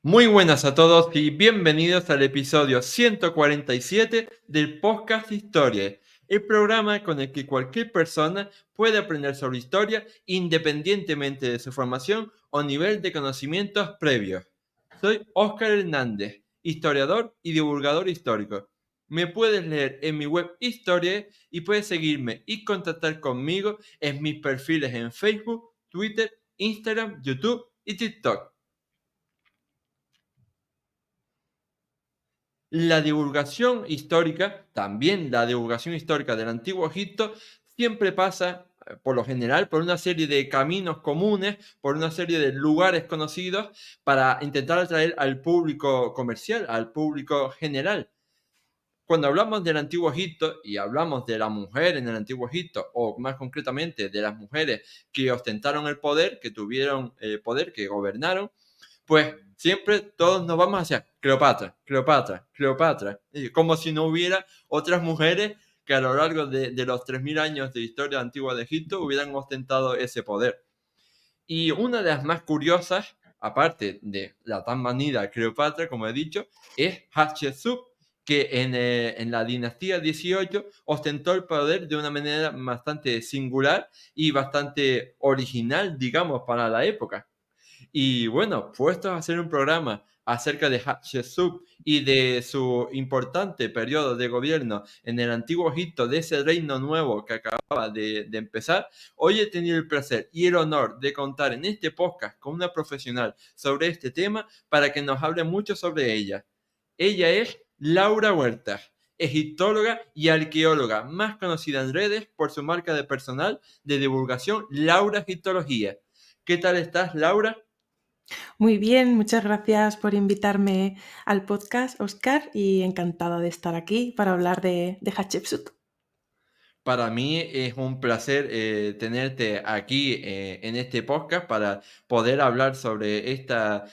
Muy buenas a todos y bienvenidos al episodio 147 del podcast Historia, el programa con el que cualquier persona puede aprender sobre historia independientemente de su formación o nivel de conocimientos previos. Soy Óscar Hernández, historiador y divulgador histórico. Me puedes leer en mi web Historia y puedes seguirme y contactar conmigo en mis perfiles en Facebook, Twitter, Instagram, YouTube y TikTok. La divulgación histórica, también la divulgación histórica del Antiguo Egipto, siempre pasa, por lo general, por una serie de caminos comunes, por una serie de lugares conocidos, para intentar atraer al público comercial, al público general. Cuando hablamos del Antiguo Egipto y hablamos de la mujer en el Antiguo Egipto, o más concretamente de las mujeres que ostentaron el poder, que tuvieron poder, que gobernaron, pues siempre todos nos vamos hacia Cleopatra, Cleopatra, Cleopatra, como si no hubiera otras mujeres que a lo largo de los 3000 años de historia antigua de Egipto hubieran ostentado ese poder. Y una de las más curiosas, aparte de la tan manida Cleopatra, como he dicho, es Hatshepsut, que en la dinastía 18 ostentó el poder de una manera bastante singular y bastante original, digamos, para la época. Y bueno, puestos a hacer un programa acerca de Hatshepsut y de su importante periodo de gobierno en el Antiguo Egipto, de ese reino nuevo que acababa de empezar, hoy he tenido el placer y el honor de contar en este podcast con una profesional sobre este tema para que nos hable mucho sobre ella. Ella es Laura Huerta, egiptóloga y arqueóloga, más conocida en redes por su marca de personal de divulgación Laura Egiptología. ¿Qué tal estás, Laura? Muy bien, muchas gracias por invitarme al podcast, Oscar, y encantada de estar aquí para hablar de Hatshepsut. Para mí es un placer tenerte aquí en este podcast para poder hablar sobre esta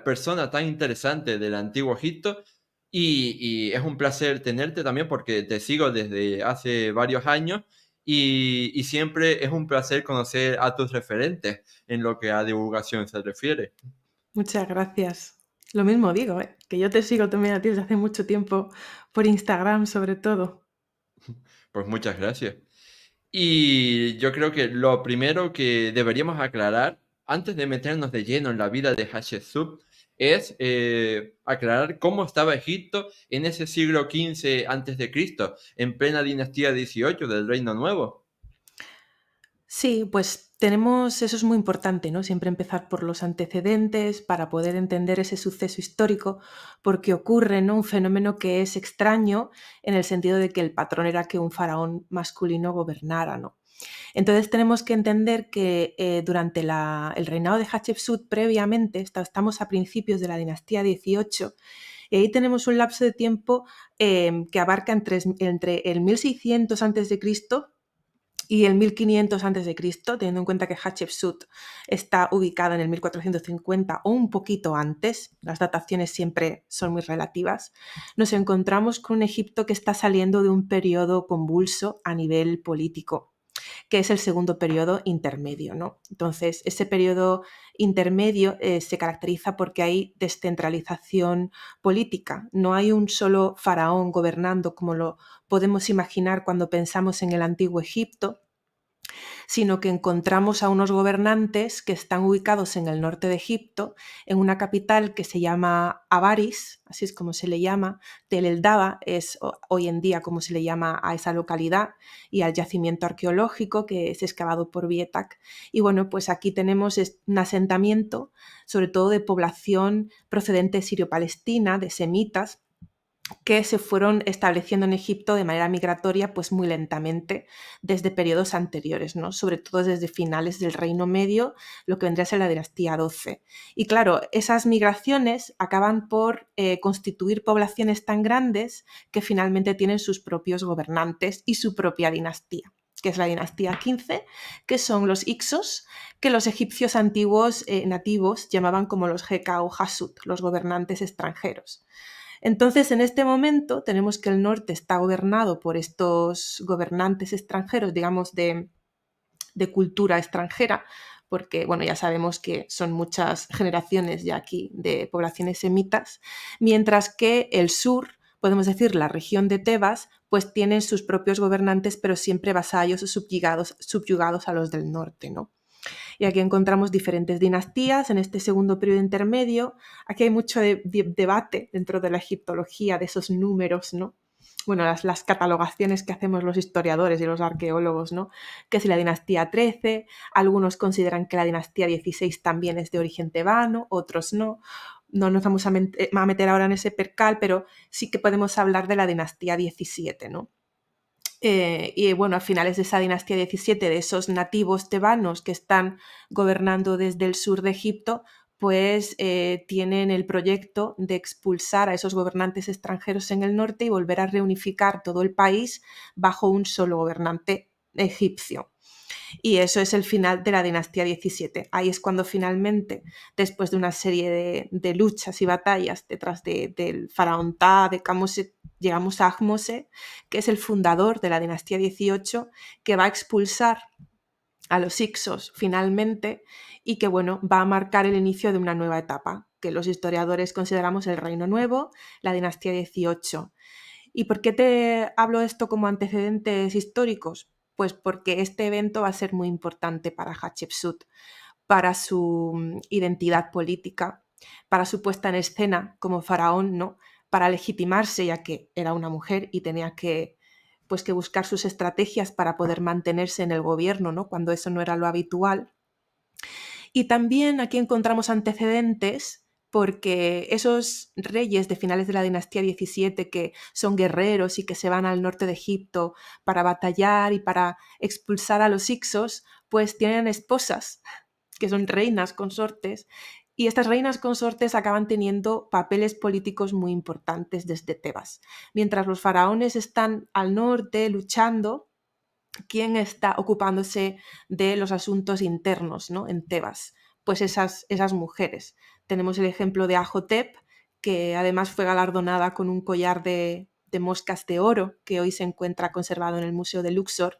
persona tan interesante del Antiguo Egipto. Y es un placer tenerte también porque te sigo desde hace varios años y siempre es un placer conocer a tus referentes en lo que a divulgación se refiere. Muchas gracias. Lo mismo digo, que yo te sigo también a ti desde hace mucho tiempo por Instagram, sobre todo. Pues muchas gracias. Y yo creo que lo primero que deberíamos aclarar, antes de meternos de lleno en la vida de Hatshepsut, es aclarar cómo estaba Egipto en ese siglo XV antes de Cristo, en plena dinastía 18 del Reino Nuevo. Sí, pues tenemos, eso es muy importante, ¿no? Siempre empezar por los antecedentes para poder entender ese suceso histórico, porque ocurre, ¿no? Un fenómeno que es extraño en el sentido de que el patrón era que un faraón masculino gobernara, ¿no? Entonces tenemos que entender que durante el reinado de Hatshepsut, previamente, estamos a principios de la dinastía 18, y ahí tenemos un lapso de tiempo que abarca entre el 1600 a.C. y el 1500 a.C., teniendo en cuenta que Hatshepsut está ubicada en el 1450 o un poquito antes, las dataciones siempre son muy relativas, nos encontramos con un Egipto que está saliendo de un periodo convulso a nivel político, que es el segundo periodo intermedio, ¿no? Entonces, ese periodo intermedio se caracteriza porque hay descentralización política. No hay un solo faraón gobernando como lo podemos imaginar cuando pensamos en el antiguo Egipto, sino que encontramos a unos gobernantes que están ubicados en el norte de Egipto, en una capital que se llama Avaris, así es como se le llama. Tel el Daba es hoy en día como se le llama a esa localidad y al yacimiento arqueológico que es excavado por Vietak. Y bueno, pues aquí tenemos un asentamiento, sobre todo de población procedente sirio-palestina, de semitas, que se fueron estableciendo en Egipto de manera migratoria pues muy lentamente desde periodos anteriores, ¿no? Sobre todo desde finales del Reino Medio, lo que vendría a ser la dinastía 12. Y claro, esas migraciones acaban por constituir poblaciones tan grandes que finalmente tienen sus propios gobernantes y su propia dinastía, que es la dinastía 15, que son los Ixos, que los egipcios antiguos nativos llamaban como los Geka o Hasut, los gobernantes extranjeros. Entonces, en este momento tenemos que el norte está gobernado por estos gobernantes extranjeros, digamos, de cultura extranjera, porque bueno, ya sabemos que son muchas generaciones ya aquí de poblaciones semitas, mientras que el sur, podemos decir la región de Tebas, pues tienen sus propios gobernantes, pero siempre vasallos o subyugados a los del norte, ¿no? Y aquí encontramos diferentes dinastías en este segundo periodo intermedio. Aquí hay mucho debate dentro de la egiptología de esos números, ¿no? Bueno, las catalogaciones que hacemos los historiadores y los arqueólogos, ¿no? Que si la dinastía 13, algunos consideran que la dinastía 16 también es de origen tebano, otros no. No nos vamos a meter ahora en ese percal, pero sí que podemos hablar de la dinastía 17, ¿no? Y bueno, a finales de esa dinastía 17, de esos nativos tebanos que están gobernando desde el sur de Egipto, pues tienen el proyecto de expulsar a esos gobernantes extranjeros en el norte y volver a reunificar todo el país bajo un solo gobernante egipcio. Y eso es el final de la dinastía 17. Ahí es cuando finalmente, después de una serie de luchas y batallas detrás del faraón Ta, de Kamose, llegamos a Ahmose, que es el fundador de la dinastía 18, que va a expulsar a los Hyksos finalmente y que bueno, va a marcar el inicio de una nueva etapa, que los historiadores consideramos el Reino Nuevo, la dinastía 18. ¿Y por qué te hablo de esto como antecedentes históricos? Pues porque este evento va a ser muy importante para Hatshepsut, para su identidad política, para su puesta en escena como faraón, ¿no? Para legitimarse, ya que era una mujer y tenía que, pues, que buscar sus estrategias para poder mantenerse en el gobierno, ¿no? Cuando eso no era lo habitual. Y también aquí encontramos antecedentes porque esos reyes de finales de la dinastía 17 que son guerreros y que se van al norte de Egipto para batallar y para expulsar a los Hyksos, pues tienen esposas que son reinas consortes, y estas reinas consortes acaban teniendo papeles políticos muy importantes desde Tebas. Mientras los faraones están al norte luchando, ¿quién está ocupándose de los asuntos internos, ¿no? En Tebas? Pues esas mujeres. Tenemos el ejemplo de Ajotep, que además fue galardonada con un collar de moscas de oro que hoy se encuentra conservado en el Museo de Luxor,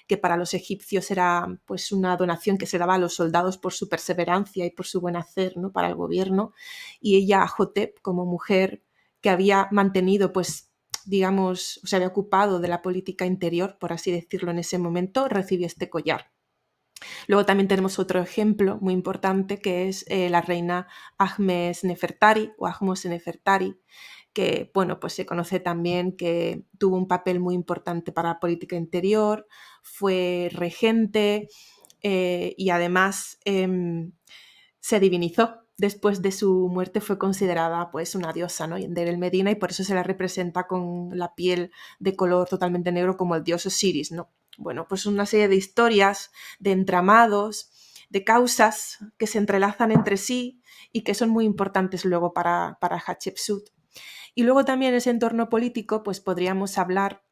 que para los egipcios era pues una donación que se daba a los soldados por su perseverancia y por su buen hacer, ¿no? Para el gobierno. Y ella, Ajotep, como mujer que había mantenido pues digamos, se había ocupado de la política interior, por así decirlo, en ese momento, recibió este collar. Luego también tenemos otro ejemplo muy importante que es la reina Ahmes Nefertari o Ahmose Nefertari, que bueno, pues se conoce también que tuvo un papel muy importante para la política interior, fue regente y además se divinizó. Después de su muerte fue considerada pues una diosa, ¿no? De El Medina, y por eso se la representa con la piel de color totalmente negro como el dios Osiris, ¿no? Bueno, pues una serie de historias, de entramados, de causas que se entrelazan entre sí y que son muy importantes luego para Hatshepsut. Y luego también en ese entorno político pues podríamos hablar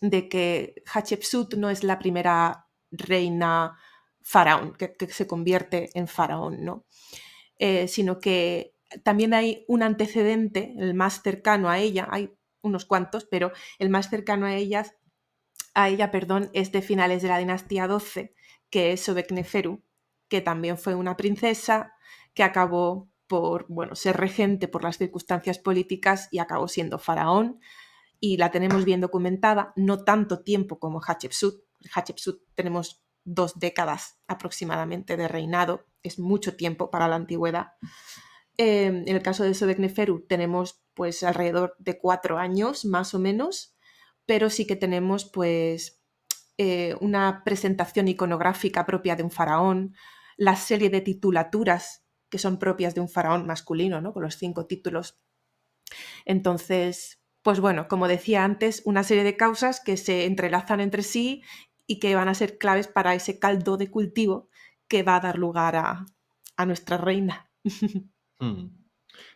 de que Hatshepsut no es la primera reina faraón que se convierte en faraón, ¿no? Sino que también hay un antecedente, el más cercano a ella, hay unos cuantos, pero el más cercano a ella, perdón, es de finales de la dinastía 12, que es Sobekneferu, que también fue una princesa que acabó por bueno, ser regente por las circunstancias políticas y acabó siendo faraón, y la tenemos bien documentada, no tanto tiempo como Hatshepsut. Hatshepsut tenemos 2 décadas aproximadamente de reinado, es mucho tiempo para la antigüedad. En el caso de Sobekneferu tenemos pues alrededor de 4 años más o menos, pero sí que tenemos pues una presentación iconográfica propia de un faraón, la serie de titulaturas que son propias de un faraón masculino, ¿no? Con los 5 títulos. Entonces, pues bueno, como decía antes, una serie de causas que se entrelazan entre sí y que van a ser claves para ese caldo de cultivo que va a dar lugar a nuestra reina. Mm.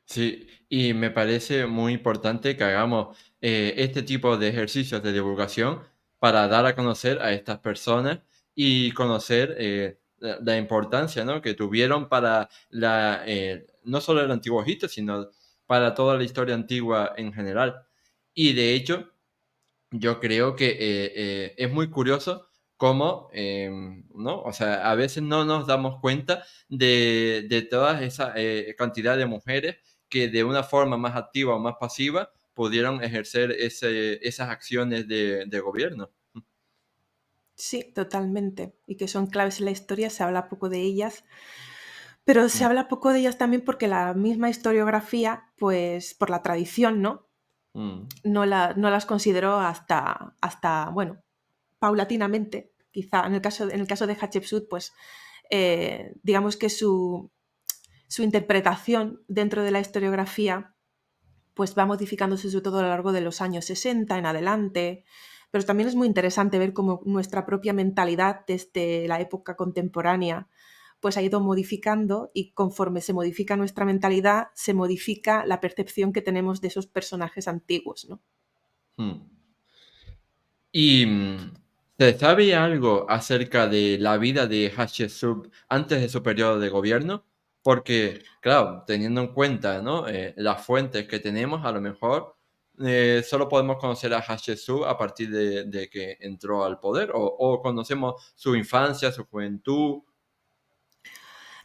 Sí, y me parece muy importante que hagamos este tipo de ejercicios de divulgación para dar a conocer a estas personas y conocer la importancia, ¿no? Que tuvieron para no solo el Antiguo Egipto, sino para toda la historia antigua en general. Y de hecho, yo creo que es muy curioso como, ¿no? O sea, a veces no nos damos cuenta de toda esa cantidad de mujeres que de una forma más activa o más pasiva pudieron ejercer esas acciones de gobierno. Sí, totalmente. Y que son claves en la historia, se habla poco de ellas, pero se Mm, habla poco de ellas también porque la misma historiografía, pues por la tradición, ¿no? mm, No las consideró hasta, bueno, paulatinamente. Quizá en el caso de Hatshepsut, pues digamos que su interpretación dentro de la historiografía pues va modificándose sobre todo a lo largo de los años 60 en adelante, pero también es muy interesante ver cómo nuestra propia mentalidad desde la época contemporánea pues ha ido modificando y conforme se modifica nuestra mentalidad, se modifica la percepción que tenemos de esos personajes antiguos, ¿no? mm. ¿Y se sabe algo acerca de la vida de Hatshepsut antes de su periodo de gobierno? Porque, claro, teniendo en cuenta, ¿no? Las fuentes que tenemos, a lo mejor solo podemos conocer a Hatshepsut a partir de que entró al poder, o conocemos su infancia, su juventud.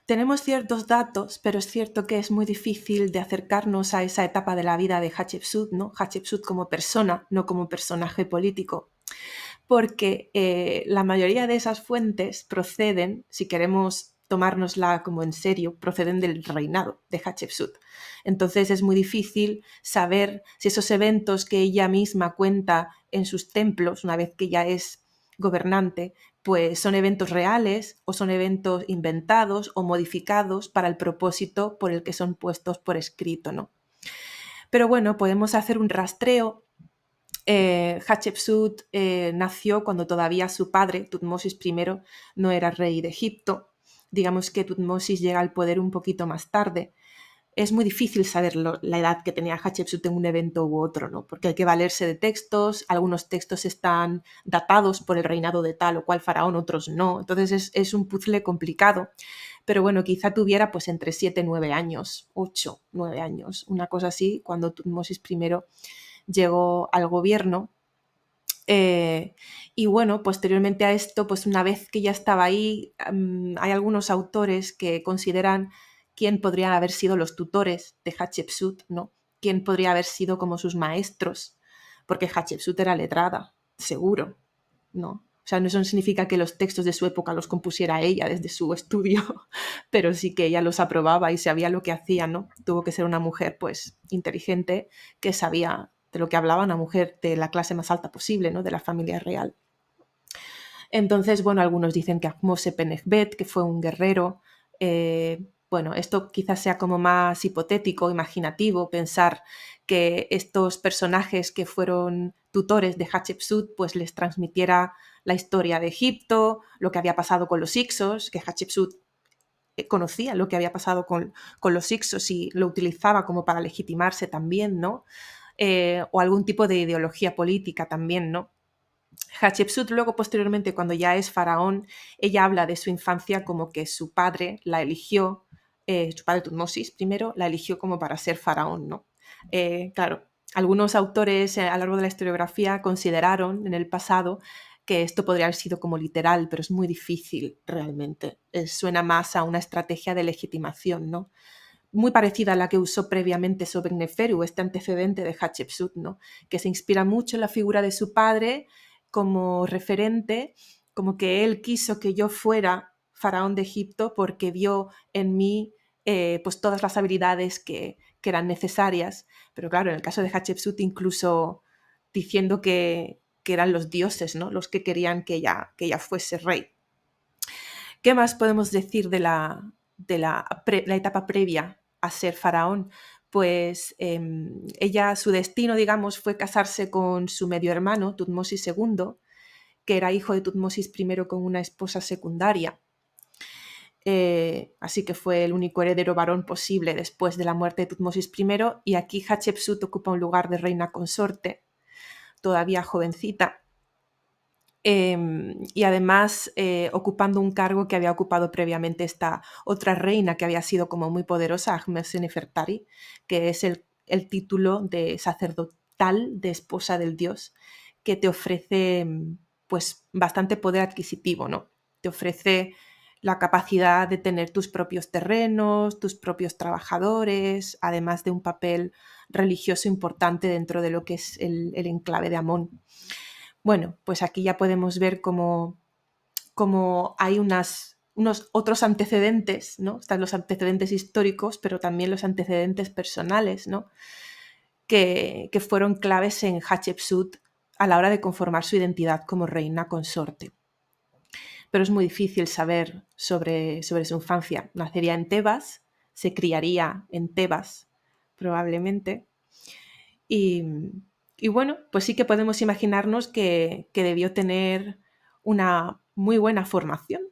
Tenemos ciertos datos, pero es cierto que es muy difícil de acercarnos a esa etapa de la vida de Hatshepsut, ¿no? Hatshepsut como persona, no como personaje político, porque la mayoría de esas fuentes proceden, si queremos tomárnosla como en serio, proceden del reinado de Hatshepsut. Entonces es muy difícil saber si esos eventos que ella misma cuenta en sus templos, una vez que ya es gobernante, pues son eventos reales o son eventos inventados o modificados para el propósito por el que son puestos por escrito, ¿no? Pero bueno, podemos hacer un rastreo. Hatshepsut nació cuando todavía su padre, Tutmosis I, no era rey de Egipto. Digamos que Tutmosis llega al poder un poquito más tarde. Es muy difícil saber la edad que tenía Hatshepsut en un evento u otro, ¿no? Porque hay que valerse de textos, algunos textos están datados por el reinado de tal o cual faraón, otros no. Entonces es un puzzle complicado. Pero bueno, quizá tuviera pues entre 7 y 9 años, 8, 9 años, una cosa así, cuando Tutmosis I llegó al gobierno. Eh, y bueno, posteriormente a esto, pues una vez que ya estaba ahí, hay algunos autores que consideran quién podrían haber sido los tutores de Hatshepsut, ¿no? Quién podría haber sido como sus maestros, porque Hatshepsut era letrada, seguro, ¿no? O sea, eso no significa que los textos de su época los compusiera ella desde su estudio, pero sí que ella los aprobaba y sabía lo que hacía, ¿no? Tuvo que ser una mujer, pues, inteligente, que sabía de lo que hablaba, una mujer de la clase más alta posible, ¿no? De la familia real. Entonces, bueno, algunos dicen que Ahmose-Penechbet, que fue un guerrero, bueno, esto quizás sea como más hipotético, imaginativo, pensar que estos personajes que fueron tutores de Hatshepsut, pues les transmitiera la historia de Egipto, lo que había pasado con los Hyksos, que Hatshepsut conocía lo que había pasado con los Hyksos y lo utilizaba como para legitimarse también, ¿no? O algún tipo de ideología política también, ¿no? Hatshepsut luego, posteriormente, cuando ya es faraón, ella habla de su infancia como que su padre la eligió, su padre Tutmosis primero, la eligió como para ser faraón, ¿no? Claro, algunos autores a lo largo de la historiografía consideraron en el pasado que esto podría haber sido como literal, pero es muy difícil realmente. Suena más a una estrategia de legitimación, ¿no? Muy parecida a la que usó previamente Sobekneferu, este antecedente de Hatshepsut, ¿no? Que se inspira mucho en la figura de su padre como referente, como que él quiso que yo fuera faraón de Egipto porque vio en mí pues todas las habilidades que eran necesarias. Pero claro, en el caso de Hatshepsut, incluso diciendo que eran los dioses, ¿no? Los que querían que ella fuese rey. ¿Qué más podemos decir la etapa previa a ser faraón? Pues ella, su destino, digamos, fue casarse con su medio hermano, Tutmosis II, que era hijo de Tutmosis I con una esposa secundaria. Así que fue el único heredero varón posible después de la muerte de Tutmosis I, y aquí Hatshepsut ocupa un lugar de reina consorte, todavía jovencita, y además ocupando un cargo que había ocupado previamente esta otra reina que había sido como muy poderosa, Ahmose-Nefertari, que es el título de sacerdotal de esposa del dios que te ofrece pues bastante poder adquisitivo, ¿no? Te ofrece la capacidad de tener tus propios terrenos, tus propios trabajadores, además de un papel religioso importante dentro de lo que es el enclave de Amón. Bueno, pues aquí ya podemos ver cómo hay unos otros antecedentes, ¿no? Están los antecedentes históricos, pero también los antecedentes personales, ¿no? Que fueron claves en Hatshepsut a la hora de conformar su identidad como reina consorte. Pero es muy difícil saber sobre su infancia. Nacería en Tebas, se criaría en Tebas, probablemente. Y, bueno, pues sí que podemos imaginarnos que debió tener una muy buena formación,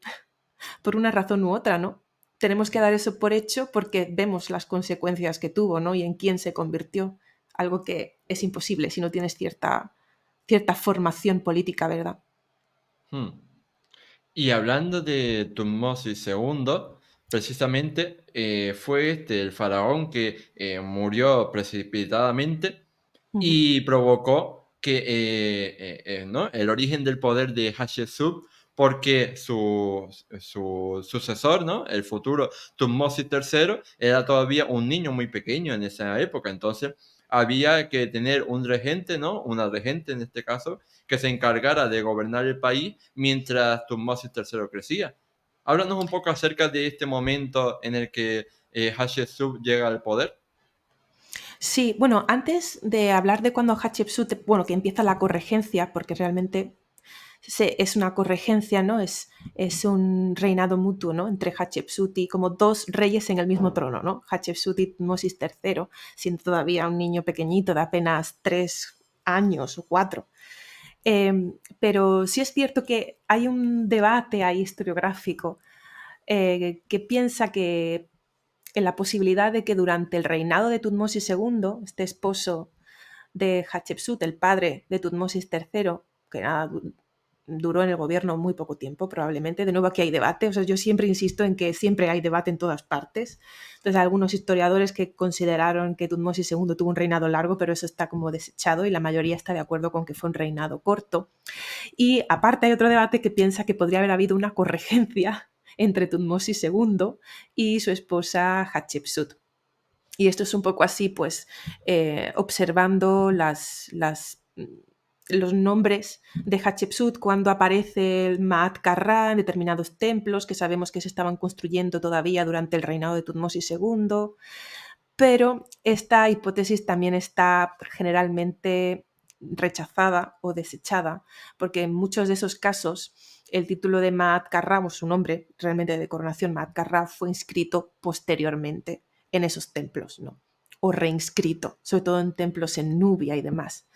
por una razón u otra, ¿no? Tenemos que dar eso por hecho porque vemos las consecuencias que tuvo, ¿no? Y en quién se convirtió. Algo que es imposible si no tienes cierta formación política, ¿verdad? Hmm. Y hablando de Tutmosis II, precisamente fue el faraón que murió precipitadamente Ujú. y provocó que ¿no? el origen del poder de Hatshepsut, porque su sucesor, ¿no? El futuro Tutmosis III, era todavía un niño muy pequeño en esa época. Entonces había que tener un regente, ¿no? Una regente en este caso, que se encargara de gobernar el país mientras Tutmosis III crecía. Háblanos un poco acerca de este momento en el que Hatshepsut llega al poder. Sí, bueno, antes de hablar de cuando Hatshepsut, bueno, que empieza la corregencia, porque realmente es una corregencia, ¿no? Es un reinado mutuo, ¿no? Entre Hatshepsut y como dos reyes en el mismo trono, ¿no? Hatshepsut y Tutmosis III, siendo todavía un niño pequeñito de apenas 3 años o 4. Pero sí es cierto que hay un debate ahí historiográfico que piensa que en la posibilidad de que durante el reinado de Tutmosis II, este esposo de Hatshepsut, el padre de Tutmosis III, que nada, duró en el gobierno muy poco tiempo probablemente. De nuevo aquí hay debate, o sea, yo siempre insisto en que siempre hay debate en todas partes. Entonces hay algunos historiadores que consideraron que Tutmosis II tuvo un reinado largo, pero eso está como desechado y la mayoría está de acuerdo con que fue un reinado corto. Y aparte hay otro debate que piensa que podría haber habido una corregencia entre Tutmosis II y su esposa Hatshepsut. Y esto es un poco así, pues, observando los nombres de Hatshepsut cuando aparece el Maat Karra en determinados templos que sabemos que se estaban construyendo todavía durante el reinado de Tutmosis II. Pero esta hipótesis también está generalmente rechazada o desechada, porque en muchos de esos casos el título de Maat Karra, o su nombre realmente de coronación, Maat Karra, fue inscrito posteriormente en esos templos, ¿no? O reinscrito, sobre todo en templos en Nubia y demás.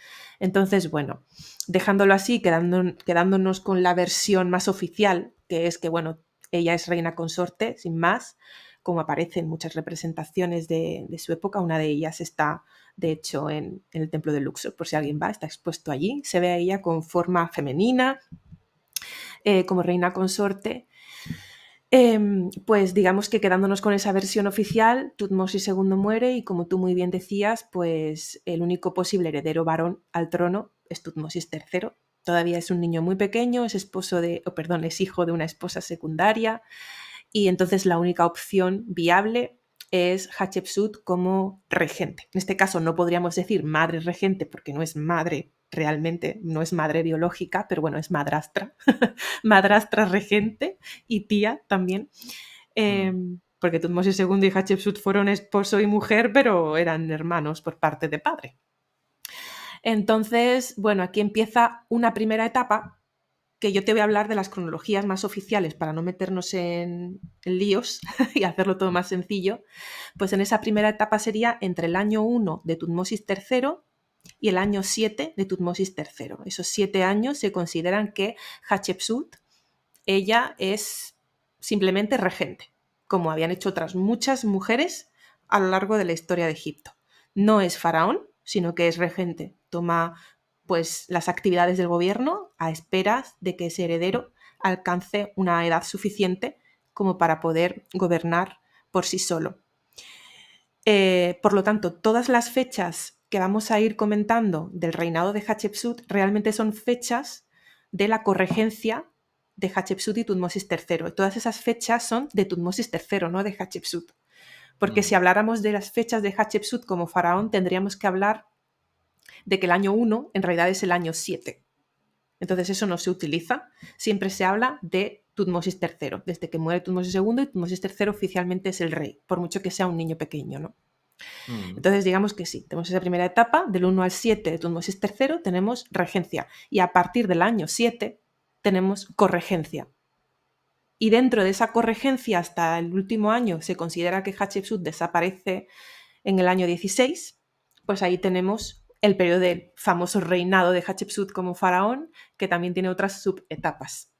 Entonces, bueno, dejándolo así, quedándonos con la versión más oficial, que es que, bueno, ella es reina consorte, sin más, como aparece en muchas representaciones de su época. Una de ellas está, de hecho, en el templo de Luxor, por si alguien va, está expuesto allí. Se ve a ella con forma femenina, como reina consorte. Pues digamos que quedándonos con esa versión oficial, Tutmosis II muere y como tú muy bien decías, pues el único posible heredero varón al trono es Tutmosis III. Todavía es un niño muy pequeño, es es hijo de una esposa secundaria y entonces la única opción viable es Hatshepsut como regente. En este caso no podríamos decir madre regente porque no es madre realmente, no es madre biológica, pero bueno, es madrastra, madrastra regente y tía también, Hmm. porque Tutmosis II y Hatshepsut fueron esposo y mujer, pero eran hermanos por parte de padre. Entonces, bueno, aquí empieza una primera etapa que yo te voy a hablar de las cronologías más oficiales para no meternos en líos y hacerlo todo más sencillo. Pues en esa primera etapa sería entre el año 1 de Tutmosis III y el año 7 de Tutmosis III. Esos 7 años se consideran que Hatshepsut, ella es simplemente regente, como habían hecho otras muchas mujeres a lo largo de la historia de Egipto. No es faraón, sino que es regente. Toma pues las actividades del gobierno a esperas de que ese heredero alcance una edad suficiente como para poder gobernar por sí solo. Por lo tanto, todas las fechas que vamos a ir comentando del reinado de Hatshepsut realmente son fechas de la corregencia de Hatshepsut y Tutmosis III. Todas esas fechas son de Tutmosis III, no de Hatshepsut. Porque si habláramos de las fechas de Hatshepsut como faraón, tendríamos que hablar de que el año 1 en realidad es el año 7. Entonces eso no se utiliza. Siempre se habla de Tutmosis III, desde que muere Tutmosis II, y Tutmosis III oficialmente es el rey, por mucho que sea un niño pequeño, ¿no? Entonces digamos que sí, tenemos esa primera etapa, del 1 al 7 de Tutmosis III tenemos regencia, y a partir del año 7 tenemos corregencia. Y dentro de esa corregencia hasta el último año se considera que Hatshepsut desaparece en el año 16, pues ahí tenemos el periodo del famoso reinado de Hatshepsut como faraón, que también tiene otras subetapas.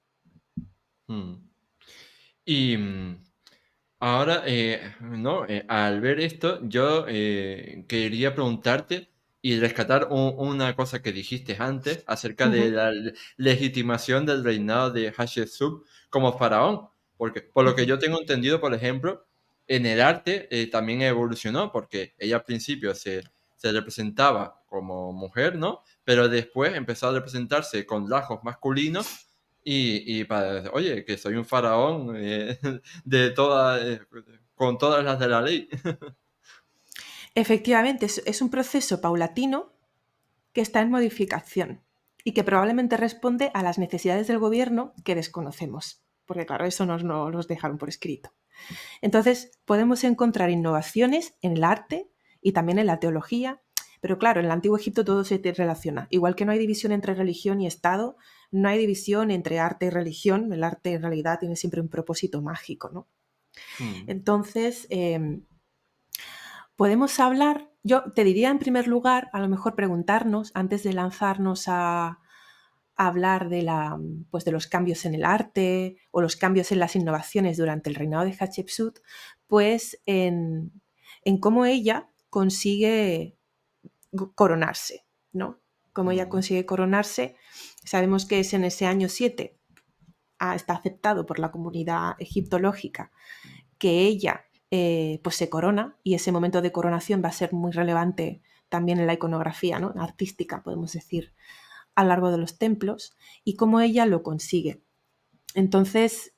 Y ahora, ¿no? Al ver esto, yo quería preguntarte y rescatar una cosa que dijiste antes acerca de la legitimación del reinado de Hatshepsut como faraón, porque por lo que yo tengo entendido, por ejemplo, en el arte también evolucionó, porque ella al principio se representaba como mujer, ¿no? Pero después empezó a representarse con rasgos masculinos y para, oye, que soy un faraón de con todas las de la ley. Efectivamente, es un proceso paulatino que está en modificación y que probablemente responde a las necesidades del gobierno que desconocemos, porque claro, eso nos los dejaron por escrito. Entonces, podemos encontrar innovaciones en el arte y también en la teología, pero claro, en el Antiguo Egipto todo se relaciona. Igual que no hay división entre religión y Estado, no hay división entre arte y religión. El arte en realidad tiene siempre un propósito mágico, ¿no? Entonces, podemos hablar, yo te diría en primer lugar, a lo mejor preguntarnos, antes de lanzarnos a hablar de, pues de los cambios en el arte o los cambios en las innovaciones durante el reinado de Hatshepsut, pues en cómo ella consigue coronarse, ¿no? Cómo ella consigue coronarse. Sabemos que es en ese año 7, está aceptado por la comunidad egiptológica que ella pues se corona, y ese momento de coronación va a ser muy relevante también en la iconografía, ¿no? Artística, podemos decir, a lo largo de los templos, y cómo ella lo consigue. Entonces,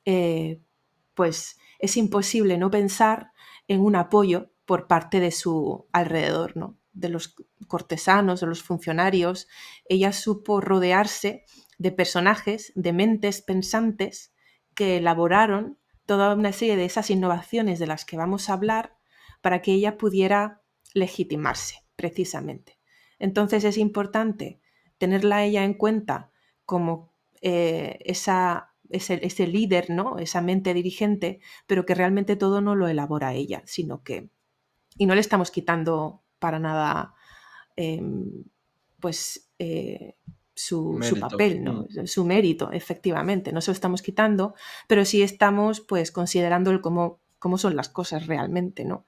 pues es imposible no pensar en un apoyo por parte de su alrededor, ¿no? De los cortesanos, de los funcionarios. Ella supo rodearse de personajes, de mentes pensantes que elaboraron toda una serie de esas innovaciones de las que vamos a hablar para que ella pudiera legitimarse, precisamente. Entonces es importante tenerla a ella en cuenta como ese líder, ¿no? Esa mente dirigente, pero que realmente todo no lo elabora ella, sino que... Y no le estamos quitando para nada pues su papel, ¿no? Su mérito, efectivamente. No se lo estamos quitando, pero sí estamos pues considerando el cómo son las cosas realmente, ¿no?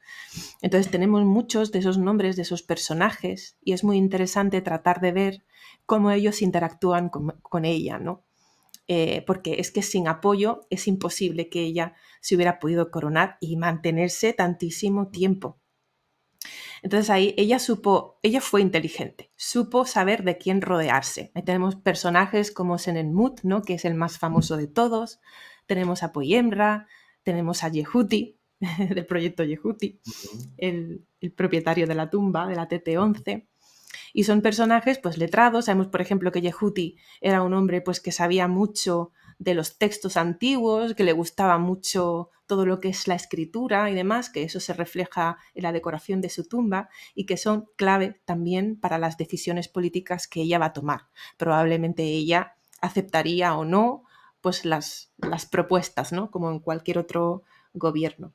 Entonces tenemos muchos de esos nombres, de esos personajes, y es muy interesante tratar de ver cómo ellos interactúan con ella, ¿no? Porque es que sin apoyo es imposible que ella se hubiera podido coronar y mantenerse tantísimo tiempo. Entonces ahí ella fue inteligente, supo saber de quién rodearse. Ahí tenemos personajes como Senenmut, ¿no? Que es el más famoso de todos. Tenemos a Poyemra, tenemos a Yehuti, del proyecto Yehuti, el propietario de la tumba, de la TT11. Y son personajes pues letrados. Sabemos, por ejemplo, que Yehuti era un hombre pues que sabía mucho de los textos antiguos, que le gustaba mucho todo lo que es la escritura y demás, que eso se refleja en la decoración de su tumba y que son clave también para las decisiones políticas que ella va a tomar. Probablemente ella aceptaría o no pues las propuestas, ¿no? Como en cualquier otro gobierno.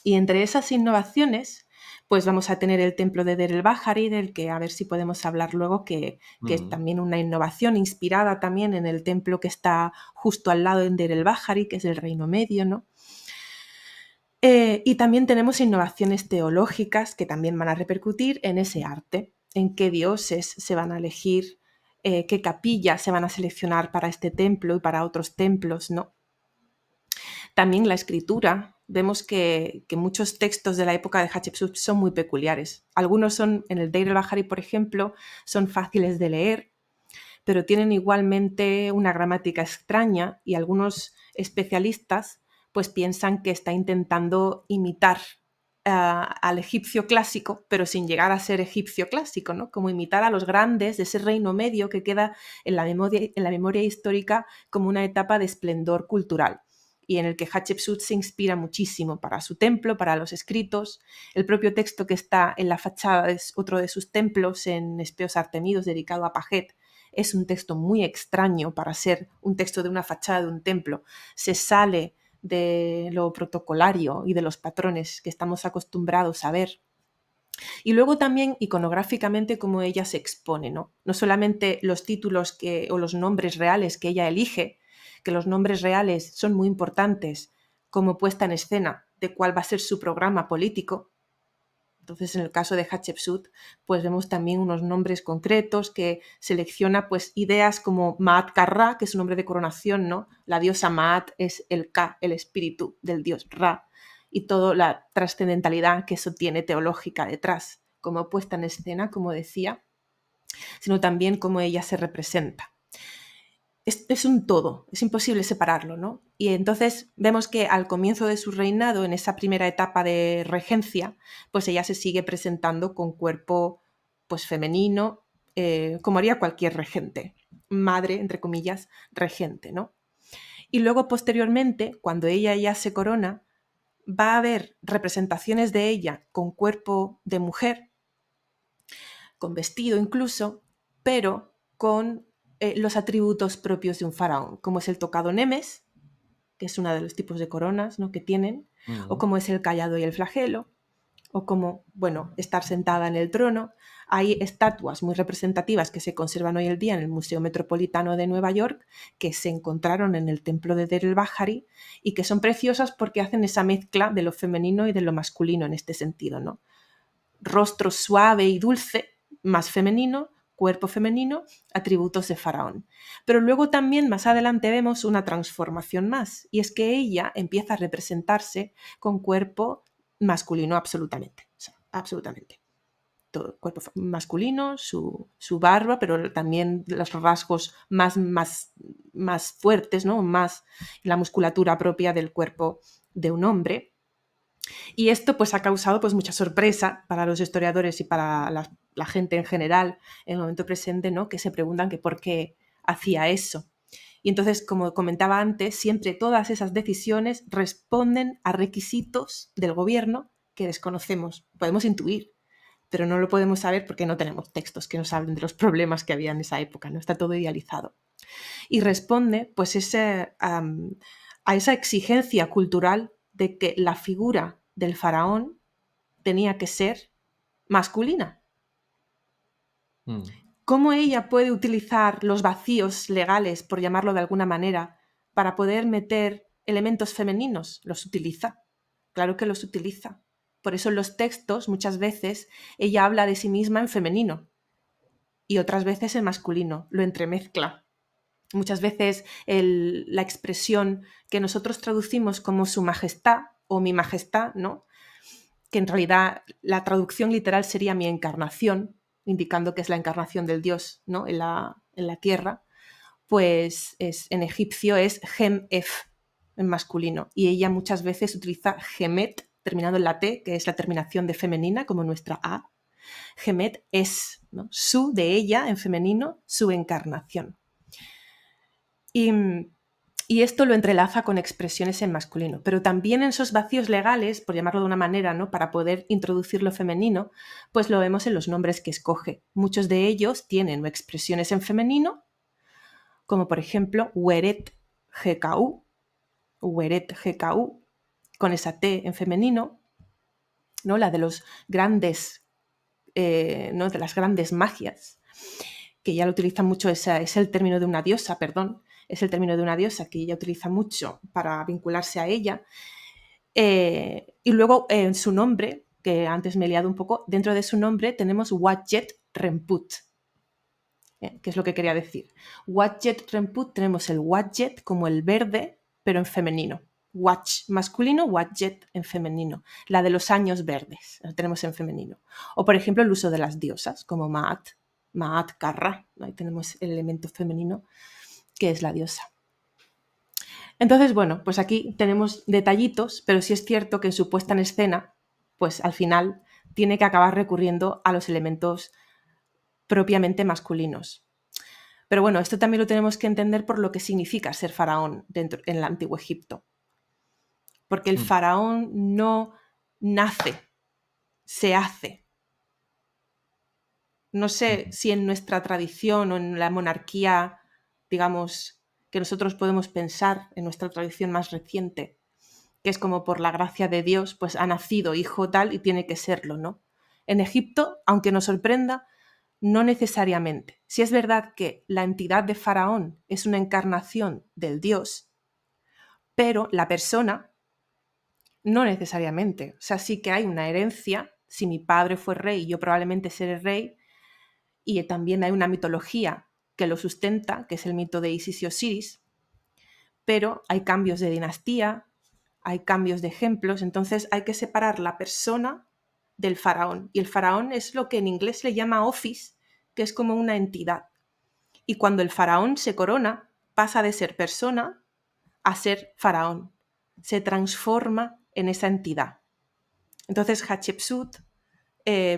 Y entre esas innovaciones, pues vamos a tener el templo de Der el-Bahari, del que a ver si podemos hablar luego, que es también una innovación inspirada también en el templo que está justo al lado de Der el-Bahari, que es el Reino Medio, ¿no? Y también tenemos innovaciones teológicas que también van a repercutir en ese arte, en qué dioses se van a elegir, qué capillas se van a seleccionar para este templo y para otros templos, ¿no? También la escritura. Vemos que muchos textos de la época de Hatshepsut son muy peculiares. Algunos son, en el Deir el-Bahari, por ejemplo, son fáciles de leer, pero tienen igualmente una gramática extraña y algunos especialistas pues piensan que está intentando imitar al egipcio clásico, pero sin llegar a ser egipcio clásico, ¿no? Como imitar a los grandes de ese reino medio que queda en la memoria histórica como una etapa de esplendor cultural y en el que Hatshepsut se inspira muchísimo para su templo, para los escritos. El propio texto que está en la fachada es otro de sus templos en Espeos Artemidos, dedicado a Pajet. Es un texto muy extraño para ser un texto de una fachada de un templo. Se sale de lo protocolario y de los patrones que estamos acostumbrados a ver. Y luego también iconográficamente cómo ella se expone, ¿no? No solamente los títulos o los nombres reales que ella elige, que los nombres reales son muy importantes como puesta en escena de cuál va a ser su programa político. Entonces, en el caso de Hatshepsut, pues vemos también unos nombres concretos que selecciona pues ideas como Maat Ka-Ra, que es un nombre de coronación, ¿no? La diosa Maat es el Ka, el espíritu del dios Ra, y toda la trascendentalidad que eso tiene teológica detrás, como puesta en escena, como decía, sino también cómo ella se representa. Es un todo, es imposible separarlo, ¿no? Y entonces vemos que al comienzo de su reinado, en esa primera etapa de regencia, pues ella se sigue presentando con cuerpo pues femenino, como haría cualquier regente, madre, entre comillas, regente, ¿no? Y luego posteriormente, cuando ella ya se corona, va a haber representaciones de ella con cuerpo de mujer, con vestido incluso, pero con los atributos propios de un faraón, como es el tocado nemes, que es uno de los tipos de coronas, ¿no?, que tienen, o como es el cayado y el flagelo, o como, bueno, estar sentada en el trono. Hay estatuas muy representativas que se conservan hoy en día en el Museo Metropolitano de Nueva York, que se encontraron en el templo de Deir el-Bahari y que son preciosas porque hacen esa mezcla de lo femenino y de lo masculino en este sentido, ¿no? Rostro suave y dulce, más femenino, cuerpo femenino, atributos de faraón. Pero luego también más adelante vemos una transformación más, y es que ella empieza a representarse con cuerpo masculino absolutamente, o sea, absolutamente. Todo el cuerpo masculino, su barba, pero también los rasgos más fuertes, ¿no? Más la musculatura propia del cuerpo de un hombre. Y esto pues ha causado pues mucha sorpresa para los historiadores y para la gente en general en el momento presente, ¿no?, que se preguntan que por qué hacía eso. Y entonces, como comentaba antes, siempre todas esas decisiones responden a requisitos del gobierno que desconocemos. Podemos intuir, pero no lo podemos saber porque no tenemos textos que nos hablen de los problemas que había en esa época, ¿no? Está todo idealizado. Y responde pues a esa exigencia cultural de que la figura del faraón tenía que ser masculina. ¿Cómo ella puede utilizar los vacíos legales, por llamarlo de alguna manera, para poder meter elementos femeninos? Los utiliza. Claro que los utiliza. Por eso en los textos muchas veces ella habla de sí misma en femenino y otras veces en masculino, lo entremezcla. Muchas veces la expresión que nosotros traducimos como su majestad o mi majestad, ¿no?, que en realidad la traducción literal sería mi encarnación, indicando que es la encarnación del Dios, ¿no?, en la tierra, pues en egipcio es Gem-Ef, en masculino, y ella muchas veces utiliza Gemet, terminado en la T, que es la terminación de femenina, como nuestra A. Gemet es, ¿no?, su de ella en femenino, su encarnación. Y esto lo entrelaza con expresiones en masculino, pero también en esos vacíos legales, por llamarlo de una manera, ¿no?, para poder introducir lo femenino, pues lo vemos en los nombres que escoge. Muchos de ellos tienen expresiones en femenino, como por ejemplo Weret GKU, con esa T en femenino, ¿no?, la de los grandes, ¿no?, de las grandes magias, que ya lo utiliza mucho, es el término de una diosa, es el término de una diosa que ella utiliza mucho para vincularse a ella. Y luego en su nombre, que antes me he liado un poco, dentro de su nombre tenemos Wadjet Remput. ¿Qué es lo que quería decir? Wadjet Remput, tenemos el Wadjet como el verde, pero en femenino. Watch masculino, Wadjet en femenino. La de los años verdes, la tenemos en femenino. O por ejemplo el uso de las diosas, como Maat, Maat Karra, ahí tenemos el elemento femenino que es la diosa. Entonces, bueno, pues aquí tenemos detallitos, pero sí es cierto que en su puesta en escena, pues al final tiene que acabar recurriendo a los elementos propiamente masculinos. Pero bueno, esto también lo tenemos que entender por lo que significa ser faraón dentro, en el antiguo Egipto. Porque el faraón no nace, se hace. No sé si en nuestra tradición o en la monarquía, digamos, que nosotros podemos pensar, en nuestra tradición más reciente, que es como por la gracia de Dios, pues ha nacido hijo tal y tiene que serlo, ¿no? En Egipto, aunque nos sorprenda, no necesariamente. Si es verdad que la entidad de Faraón es una encarnación del Dios, pero la persona no necesariamente. O sea, sí que hay una herencia. Si mi padre fue rey, yo probablemente seré rey. Y también hay una mitología que lo sustenta, que es el mito de Isis y Osiris. Pero hay cambios de dinastía, hay cambios de ejemplos. Entonces hay que separar la persona del faraón. Y el faraón es lo que en inglés le llama office, que es como una entidad. Y cuando el faraón se corona, pasa de ser persona a ser faraón. Se transforma en esa entidad. Entonces Hatshepsut,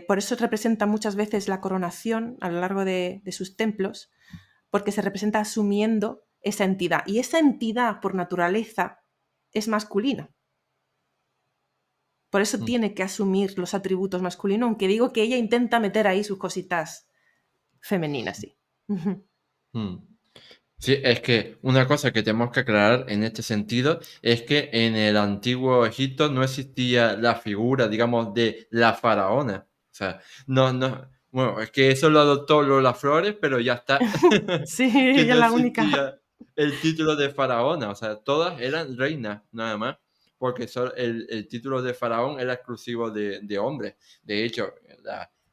por eso representa muchas veces la coronación a lo largo de sus templos, porque se representa asumiendo esa entidad. Y esa entidad, por naturaleza, es masculina. Por eso tiene que asumir los atributos masculinos, aunque digo que ella intenta meter ahí sus cositas femeninas, sí. Sí, es que una cosa que tenemos que aclarar en este sentido es que en el antiguo Egipto no existía la figura, digamos, de la faraona. O sea, bueno, es que eso lo adoptó Lola Flores, pero ya está, Sí, que ella no es la única. existía el título de faraona. O sea, todas eran reinas, nada más, porque el título de faraón era exclusivo de hombres. De hecho,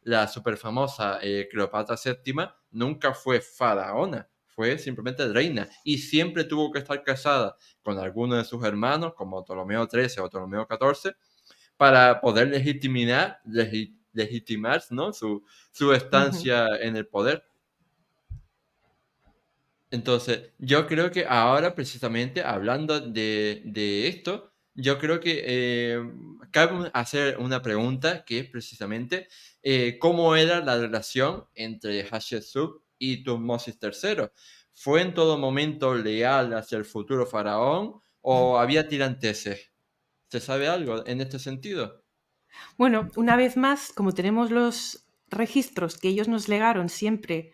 la super famosa Cleopatra VII nunca fue faraona, fue simplemente reina y siempre tuvo que estar casada con alguno de sus hermanos, como Ptolomeo XIII o Ptolomeo XIV, para poder legitimar, ¿no? su estancia en el poder. Entonces, yo creo que ahora, precisamente, hablando de esto, yo creo que cabe hacer una pregunta que es precisamente ¿cómo era la relación entre Hatshepsut y Tutmosis III? ¿Fue en todo momento leal hacia el futuro faraón o había tiranteses? ¿Se sabe algo en este sentido? Bueno, una vez más, como tenemos los registros que ellos nos legaron siempre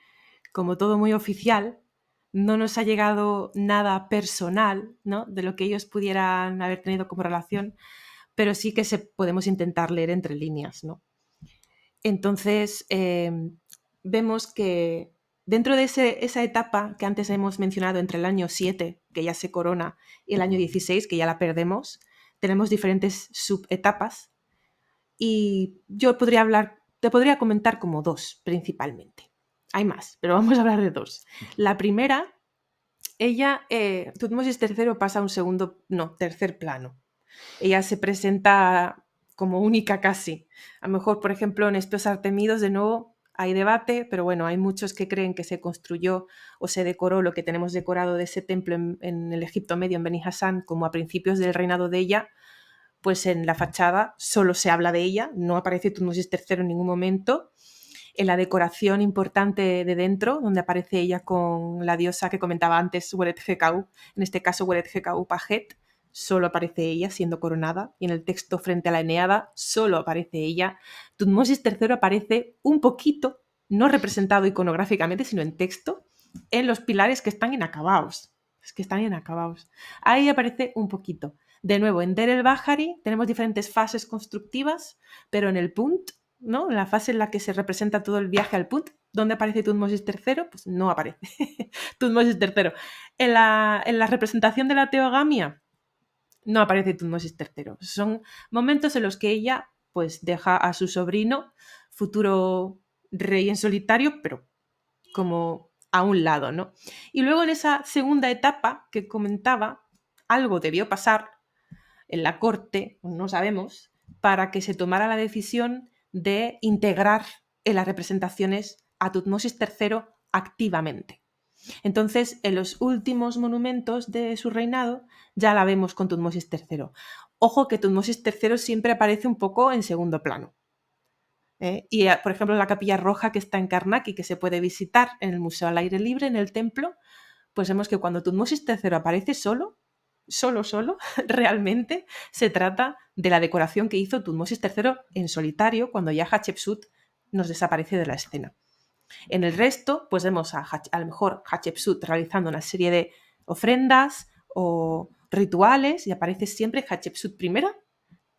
como todo muy oficial, no nos ha llegado nada personal, ¿no? De lo que ellos pudieran haber tenido como relación, pero sí que podemos intentar leer entre líneas, ¿no? Entonces, vemos que dentro de esa etapa que antes hemos mencionado entre el año 7, que ya se corona, y el año 16, que ya la perdemos, tenemos diferentes subetapas y yo te podría comentar como dos principalmente. Hay más, pero vamos a hablar de dos. La primera, Tutmosis III pasa a un tercer plano. Ella se presenta como única casi. A lo mejor, por ejemplo, en Espios Artemidos, de nuevo, hay debate, pero bueno, hay muchos que creen que se construyó o se decoró lo que tenemos decorado de ese templo en el Egipto Medio, en Beni Hasan, como a principios del reinado de ella, pues en la fachada solo se habla de ella, no aparece Tutmosis III en ningún momento. En la decoración importante de dentro, donde aparece ella con la diosa que comentaba antes, Weret-Hekau, en este caso Weret-Hekau Pajet, solo aparece ella siendo coronada, y en el texto frente a la Eneada solo aparece ella. Tutmosis III aparece un poquito, no representado iconográficamente, sino en texto, en los pilares que están inacabados. Es que están inacabados. Ahí aparece un poquito. De nuevo, en Der el-Bahari tenemos diferentes fases constructivas, pero en el Punt, ¿no? En la fase en la que se representa todo el viaje al Punt, ¿dónde aparece Tutmosis III? Pues no aparece Tutmosis III. En la representación de la teogamia, no aparece Tutmosis III. Son momentos en los que ella pues deja a su sobrino, futuro rey en solitario, pero como a un lado, ¿no? Y luego en esa segunda etapa que comentaba, algo debió pasar en la corte, no sabemos, para que se tomara la decisión de integrar en las representaciones a Tutmosis III activamente. Entonces, en los últimos monumentos de su reinado ya la vemos con Tutmosis III. Ojo que Tutmosis III siempre aparece un poco en segundo plano. Y, por ejemplo, la capilla roja que está en Karnak y que se puede visitar en el museo al aire libre, en el templo, pues vemos que cuando Tutmosis III aparece solo, realmente se trata de la decoración que hizo Tutmosis III en solitario cuando ya Hatshepsut nos desaparece de la escena. En el resto, pues vemos a lo mejor Hatshepsut realizando una serie de ofrendas o rituales y aparece siempre Hatshepsut I,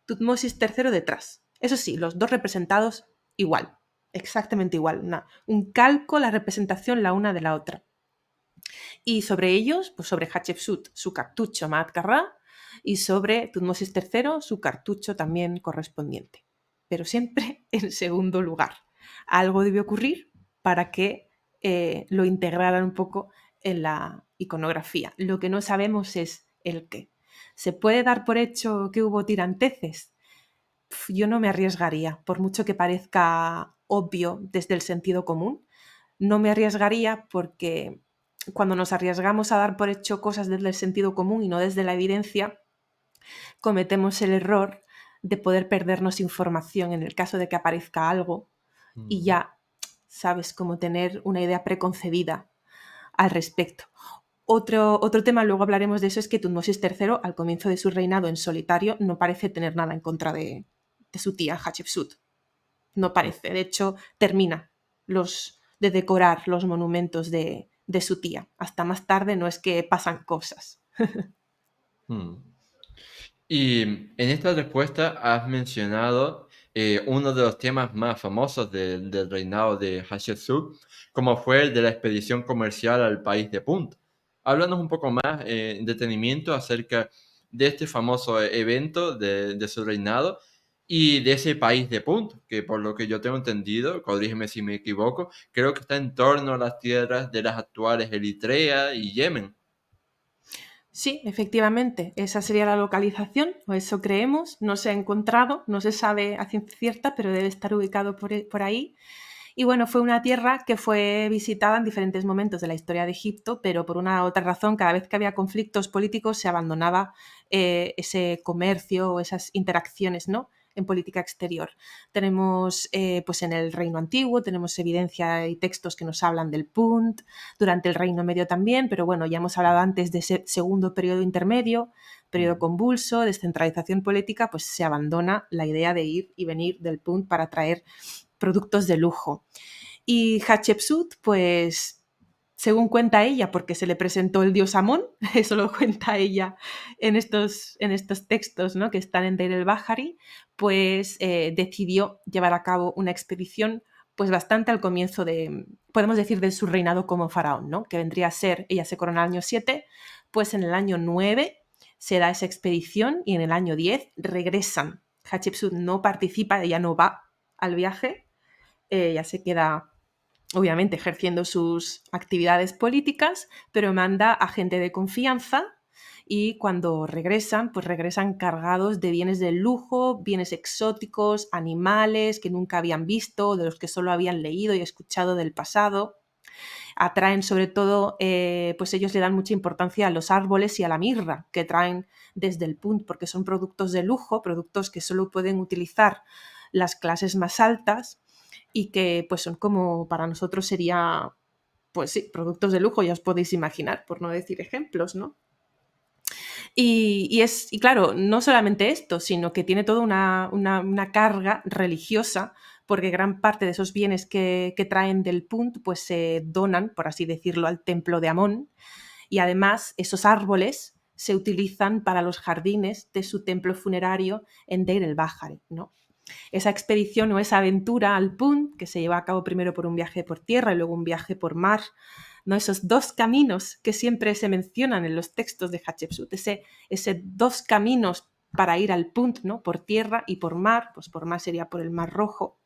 Tutmosis III detrás. Eso sí, los dos representados igual, exactamente igual. Un calco, la representación la una de la otra. Y sobre ellos, pues sobre Hatshepsut, su cartucho Maat-Karra, y sobre Tutmosis III, su cartucho también correspondiente. Pero siempre en segundo lugar. Algo debe ocurrir para que lo integraran un poco en la iconografía. Lo que no sabemos es el qué. ¿Se puede dar por hecho que hubo tiranteces? Yo no me arriesgaría, por mucho que parezca obvio desde el sentido común. No me arriesgaría porque cuando nos arriesgamos a dar por hecho cosas desde el sentido común y no desde la evidencia, cometemos el error de poder perdernos información en el caso de que aparezca algo y ya sabes cómo tener una idea preconcebida al respecto. Otro tema, luego hablaremos de eso, es que Tutmosis III, al comienzo de su reinado en solitario, no parece tener nada en contra de su tía Hatshepsut. No parece. De hecho, termina de decorar los monumentos de su tía. Hasta más tarde no es que pasan cosas. Y en esta respuesta has mencionado uno de los temas más famosos del reinado de Hatshepsut, como fue el de la expedición comercial al país de Punt. Háblanos un poco más en detenimiento acerca de este famoso evento de su reinado y de ese país de Punt, que por lo que yo tengo entendido, corrígeme si me equivoco, creo que está en torno a las tierras de las actuales Eritrea y Yemen. Sí, efectivamente, esa sería la localización, o eso creemos. No se ha encontrado, no se sabe a ciencia cierta, pero debe estar ubicado por ahí. Y bueno, fue una tierra que fue visitada en diferentes momentos de la historia de Egipto, pero por una u otra razón, cada vez que había conflictos políticos se abandonaba ese comercio o esas interacciones, ¿no?, en política exterior. Tenemos, pues en el Reino Antiguo, tenemos evidencia y textos que nos hablan del Punt, durante el Reino Medio también, pero bueno, ya hemos hablado antes de ese segundo periodo intermedio, periodo convulso, descentralización política, pues se abandona la idea de ir y venir del Punt para traer productos de lujo. Y Hatshepsut, pues según cuenta ella, porque se le presentó el dios Amón, eso lo cuenta ella en estos textos, ¿no?, que están en Deir el-Bahari, pues decidió llevar a cabo una expedición pues bastante al comienzo podemos decir, de su reinado como faraón, ¿no?, que vendría a ser, ella se corona en el año 7, pues en el año 9 se da esa expedición y en el año 10 regresan. Hatshepsut no participa, ella no va al viaje, ella se queda obviamente ejerciendo sus actividades políticas, pero manda a gente de confianza y cuando regresan, pues regresan cargados de bienes de lujo, bienes exóticos, animales que nunca habían visto, de los que solo habían leído y escuchado del pasado. Atraen sobre todo, pues ellos le dan mucha importancia a los árboles y a la mirra que traen desde el Punt, porque son productos de lujo, productos que solo pueden utilizar las clases más altas y que pues son como para nosotros sería, pues sí, productos de lujo, ya os podéis imaginar, por no decir ejemplos, ¿no? Y claro, no solamente esto, sino que tiene toda una carga religiosa, porque gran parte de esos bienes que traen del Punt pues se donan, por así decirlo, al templo de Amón, y además esos árboles se utilizan para los jardines de su templo funerario en Deir el-Bahari, ¿no? Esa expedición o esa aventura al Punt, que se lleva a cabo primero por un viaje por tierra y luego un viaje por mar, ¿no?, esos dos caminos que siempre se mencionan en los textos de Hatshepsut, ese dos caminos para ir al Punt, ¿no?, por tierra y por mar, pues por mar sería por el Mar Rojo,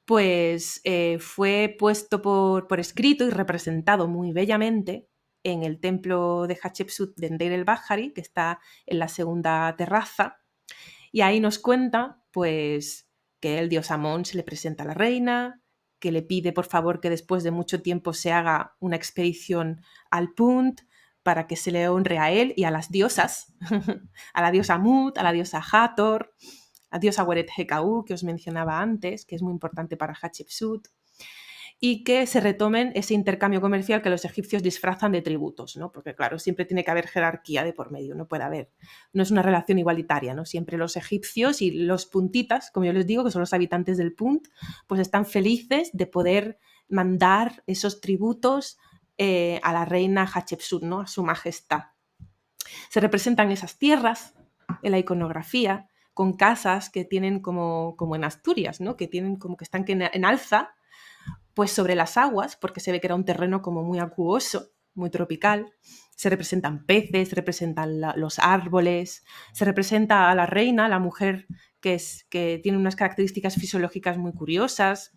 pues fue puesto por escrito y representado muy bellamente en el templo de Hatshepsut de Deir el-Bahari, que está en la segunda terraza, y ahí nos cuenta pues que el dios Amón se le presenta a la reina, que le pide por favor que después de mucho tiempo se haga una expedición al Punt para que se le honre a él y a las diosas, a la diosa Mut, a la diosa Hathor, a la diosa Weret-Hekau, que os mencionaba antes, que es muy importante para Hatshepsut, y que se retomen ese intercambio comercial que los egipcios disfrazan de tributos, ¿no? Porque claro, siempre tiene que haber jerarquía de por medio, no puede haber, no es una relación igualitaria, ¿no? Siempre los egipcios y los puntitas, como yo les digo, que son los habitantes del Punt, pues están felices de poder mandar esos tributos a la reina Hatshepsut, ¿no? A su majestad. Se representan esas tierras en la iconografía con casas que tienen como en Asturias, ¿no? Que tienen como que están en alza, pues sobre las aguas, porque se ve que era un terreno como muy acuoso, muy tropical. Se representan peces, se representan los árboles, se representa a la reina, la mujer que tiene unas características fisiológicas muy curiosas.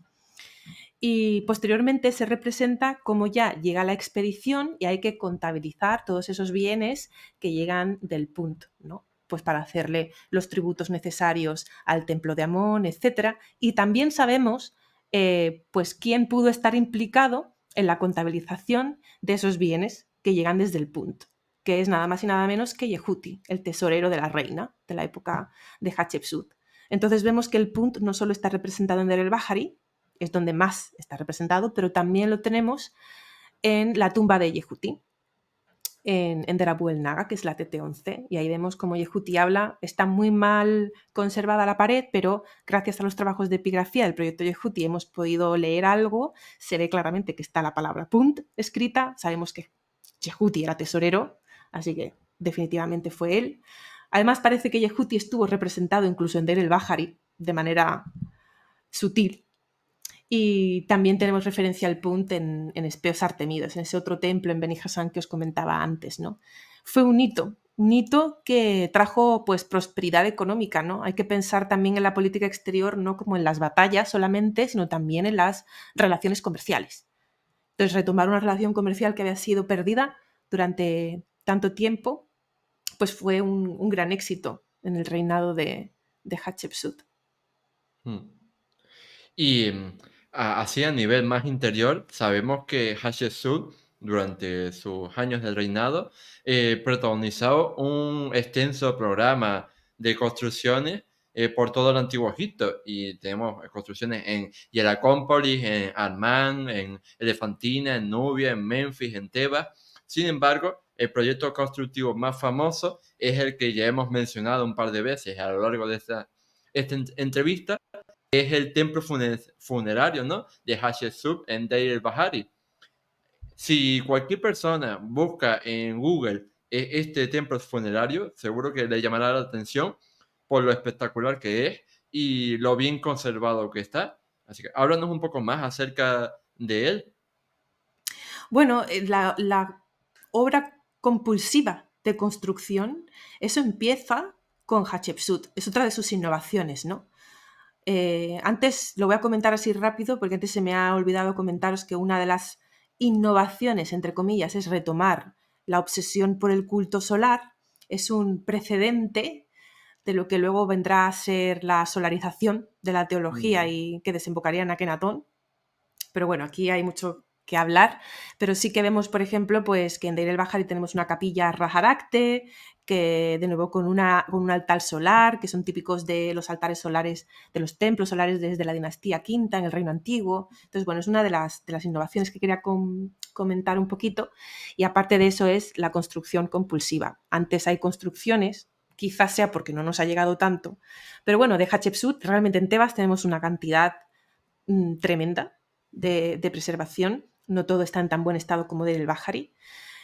Y posteriormente se representa cómo ya llega la expedición y hay que contabilizar todos esos bienes que llegan del Punt, ¿no? Pues para hacerle los tributos necesarios al templo de Amón, etc. Y también sabemos pues quién pudo estar implicado en la contabilización de esos bienes que llegan desde el Punt, que es nada más y nada menos que Yehuti, el tesorero de la reina de la época de Hatshepsut. Entonces vemos que el Punt no solo está representado en Deir el-Bahari, es donde más está representado, pero también lo tenemos en la tumba de Yehuti, en Deir Abu el Naga, que es la TT11, y ahí vemos cómo Yehuti habla. Está muy mal conservada la pared, pero gracias a los trabajos de epigrafía del proyecto Yehuti hemos podido leer algo, se ve claramente que está la palabra Punt escrita, sabemos que Yehuti era tesorero, así que definitivamente fue él. Además parece que Yehuti estuvo representado incluso en Deir el-Bahari de manera sutil. Y también tenemos referencia al Punt en Espeos Artemidos, en ese otro templo en Beni Hasan que os comentaba antes, ¿no? Fue un hito que trajo pues prosperidad económica, ¿no? Hay que pensar también en la política exterior no como en las batallas solamente, sino también en las relaciones comerciales. Entonces, retomar una relación comercial que había sido perdida durante tanto tiempo, pues fue un gran éxito en el reinado de Hatshepsut. Mm. Y así a nivel más interior, sabemos que Hatshepsut, durante sus años de reinado, protagonizó un extenso programa de construcciones por todo el Antiguo Egipto. Y tenemos construcciones en Hieracómpolis, en Amán, en Elefantina, en Nubia, en Memphis, en Tebas. Sin embargo, el proyecto constructivo más famoso es el que ya hemos mencionado un par de veces a lo largo de esta entrevista, es el templo funerario, ¿no? De Hatshepsut en Deir el-Bahari. Si cualquier persona busca en Google este templo funerario, seguro que le llamará la atención por lo espectacular que es y lo bien conservado que está. Así que háblanos un poco más acerca de él. Bueno, la obra compulsiva de construcción, eso empieza con Hatshepsut, es otra de sus innovaciones, ¿no? Antes lo voy a comentar así rápido porque antes se me ha olvidado comentaros que una de las innovaciones, entre comillas, es retomar la obsesión por el culto solar. Es un precedente de lo que luego vendrá a ser la solarización de la teología y que desembocaría en Akenatón. Pero bueno, aquí hay mucho que hablar, pero sí que vemos, por ejemplo, pues que en Deir el-Bahari tenemos una capilla Rajarakte, que de nuevo con un altar solar, que son típicos de los altares solares, de los templos solares desde la dinastía quinta en el Reino Antiguo. Entonces, bueno, es una de las innovaciones que quería comentar un poquito. Y aparte de eso es la construcción compulsiva. Antes hay construcciones, quizás sea porque no nos ha llegado tanto, pero bueno, de Hatshepsut realmente en Tebas tenemos una cantidad tremenda de preservación. No todo está en tan buen estado como del Bahari.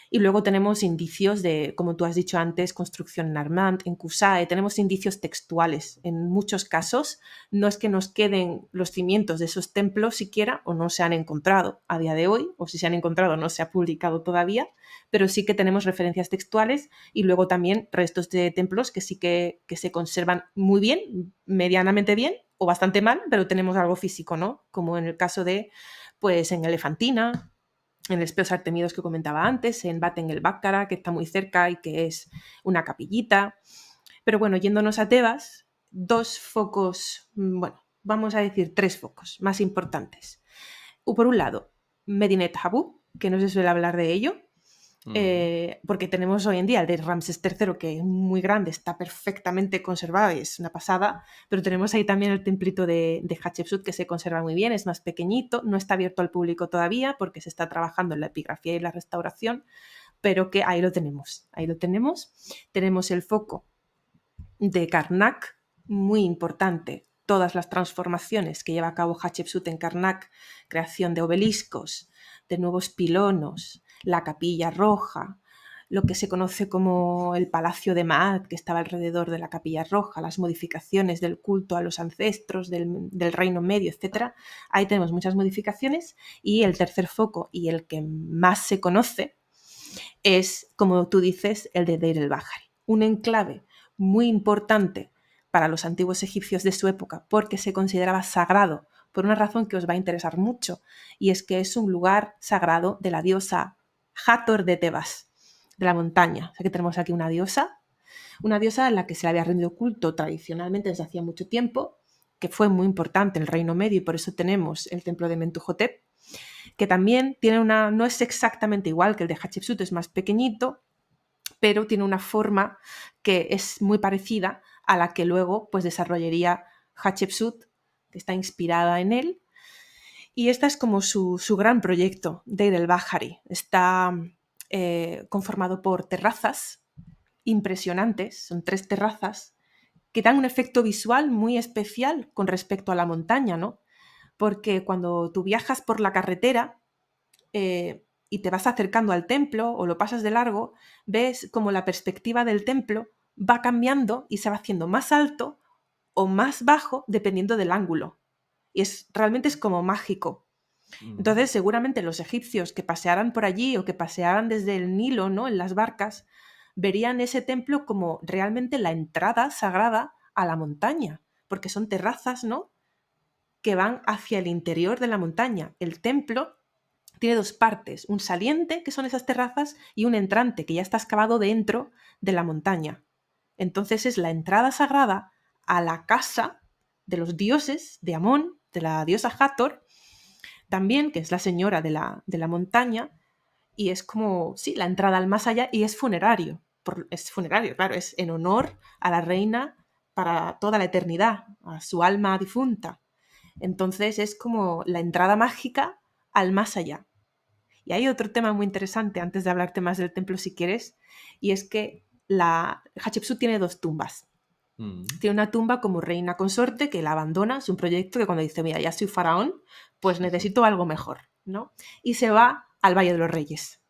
Y luego tenemos indicios de, como tú has dicho antes, construcción en Armand, en Kusae. Tenemos indicios textuales. En muchos casos no es que nos queden los cimientos de esos templos siquiera o no se han encontrado a día de hoy, o si se han encontrado no se ha publicado todavía, pero sí que tenemos referencias textuales y luego también restos de templos que sí que se conservan muy bien, medianamente bien o bastante mal, pero tenemos algo físico, ¿no? Como en el caso de, pues en Elefantina, en Espeos Artemidos que comentaba antes, en Baten el Bácara, que está muy cerca y que es una capillita. Pero bueno, yéndonos a Tebas, dos focos, bueno, vamos a decir 3 focos más importantes. Por un lado, Medinet Habu, que no se suele hablar de ello, porque tenemos hoy en día el de Ramsés III, que es muy grande, está perfectamente conservado y es una pasada, pero tenemos ahí también el templito de Hatshepsut, que se conserva muy bien, es más pequeñito, no está abierto al público todavía porque se está trabajando en la epigrafía y la restauración, pero que ahí lo tenemos. Tenemos el foco de Karnak, muy importante, todas las transformaciones que lleva a cabo Hatshepsut en Karnak, creación de obeliscos, de nuevos pilonos, la capilla roja, lo que se conoce como el Palacio de Maat, que estaba alrededor de la capilla roja, las modificaciones del culto a los ancestros del Reino Medio, etc. Ahí tenemos muchas modificaciones y el tercer foco y el que más se conoce es, como tú dices, el de Deir el-Bahari, un enclave muy importante para los antiguos egipcios de su época porque se consideraba sagrado por una razón que os va a interesar mucho, y es que es un lugar sagrado de la diosa Hathor de Tebas, de la montaña. O sea que tenemos aquí una diosa a la que se le había rendido culto tradicionalmente desde hacía mucho tiempo, que fue muy importante en el Reino Medio y por eso tenemos el templo de Mentuhotep, que también tiene no es exactamente igual que el de Hatshepsut, es más pequeñito, pero tiene una forma que es muy parecida a la que luego pues, desarrollaría Hatshepsut, que está inspirada en él. Y esta es como su gran proyecto, Deir el-Bahari. Está conformado por terrazas impresionantes, son 3 terrazas, que dan un efecto visual muy especial con respecto a la montaña, ¿no? Porque cuando tú viajas por la carretera, y te vas acercando al templo o lo pasas de largo, ves como la perspectiva del templo va cambiando y se va haciendo más alto o más bajo dependiendo del ángulo. Y realmente es como mágico. Entonces, seguramente los egipcios que pasearan por allí o que pasearan desde el Nilo, ¿no?, en las barcas, verían ese templo como realmente la entrada sagrada a la montaña, porque son terrazas, ¿no?, que van hacia el interior de la montaña. El templo tiene 2 partes, un saliente, que son esas terrazas, y un entrante, que ya está excavado dentro de la montaña. Entonces es la entrada sagrada a la casa de los dioses de Amón, de la diosa Hathor, también, que es la señora de la montaña, y es como, sí, la entrada al más allá, y es funerario. Es funerario, claro, es en honor a la reina para toda la eternidad, a su alma difunta. Entonces es como la entrada mágica al más allá. Y hay otro tema muy interesante, antes de hablarte más del templo si quieres, y es que la Hatshepsut tiene 2 tumbas. Tiene una tumba como reina consorte que la abandona, es un proyecto que cuando dice, mira, ya soy faraón, pues necesito algo mejor, ¿no? Y se va al Valle de los Reyes.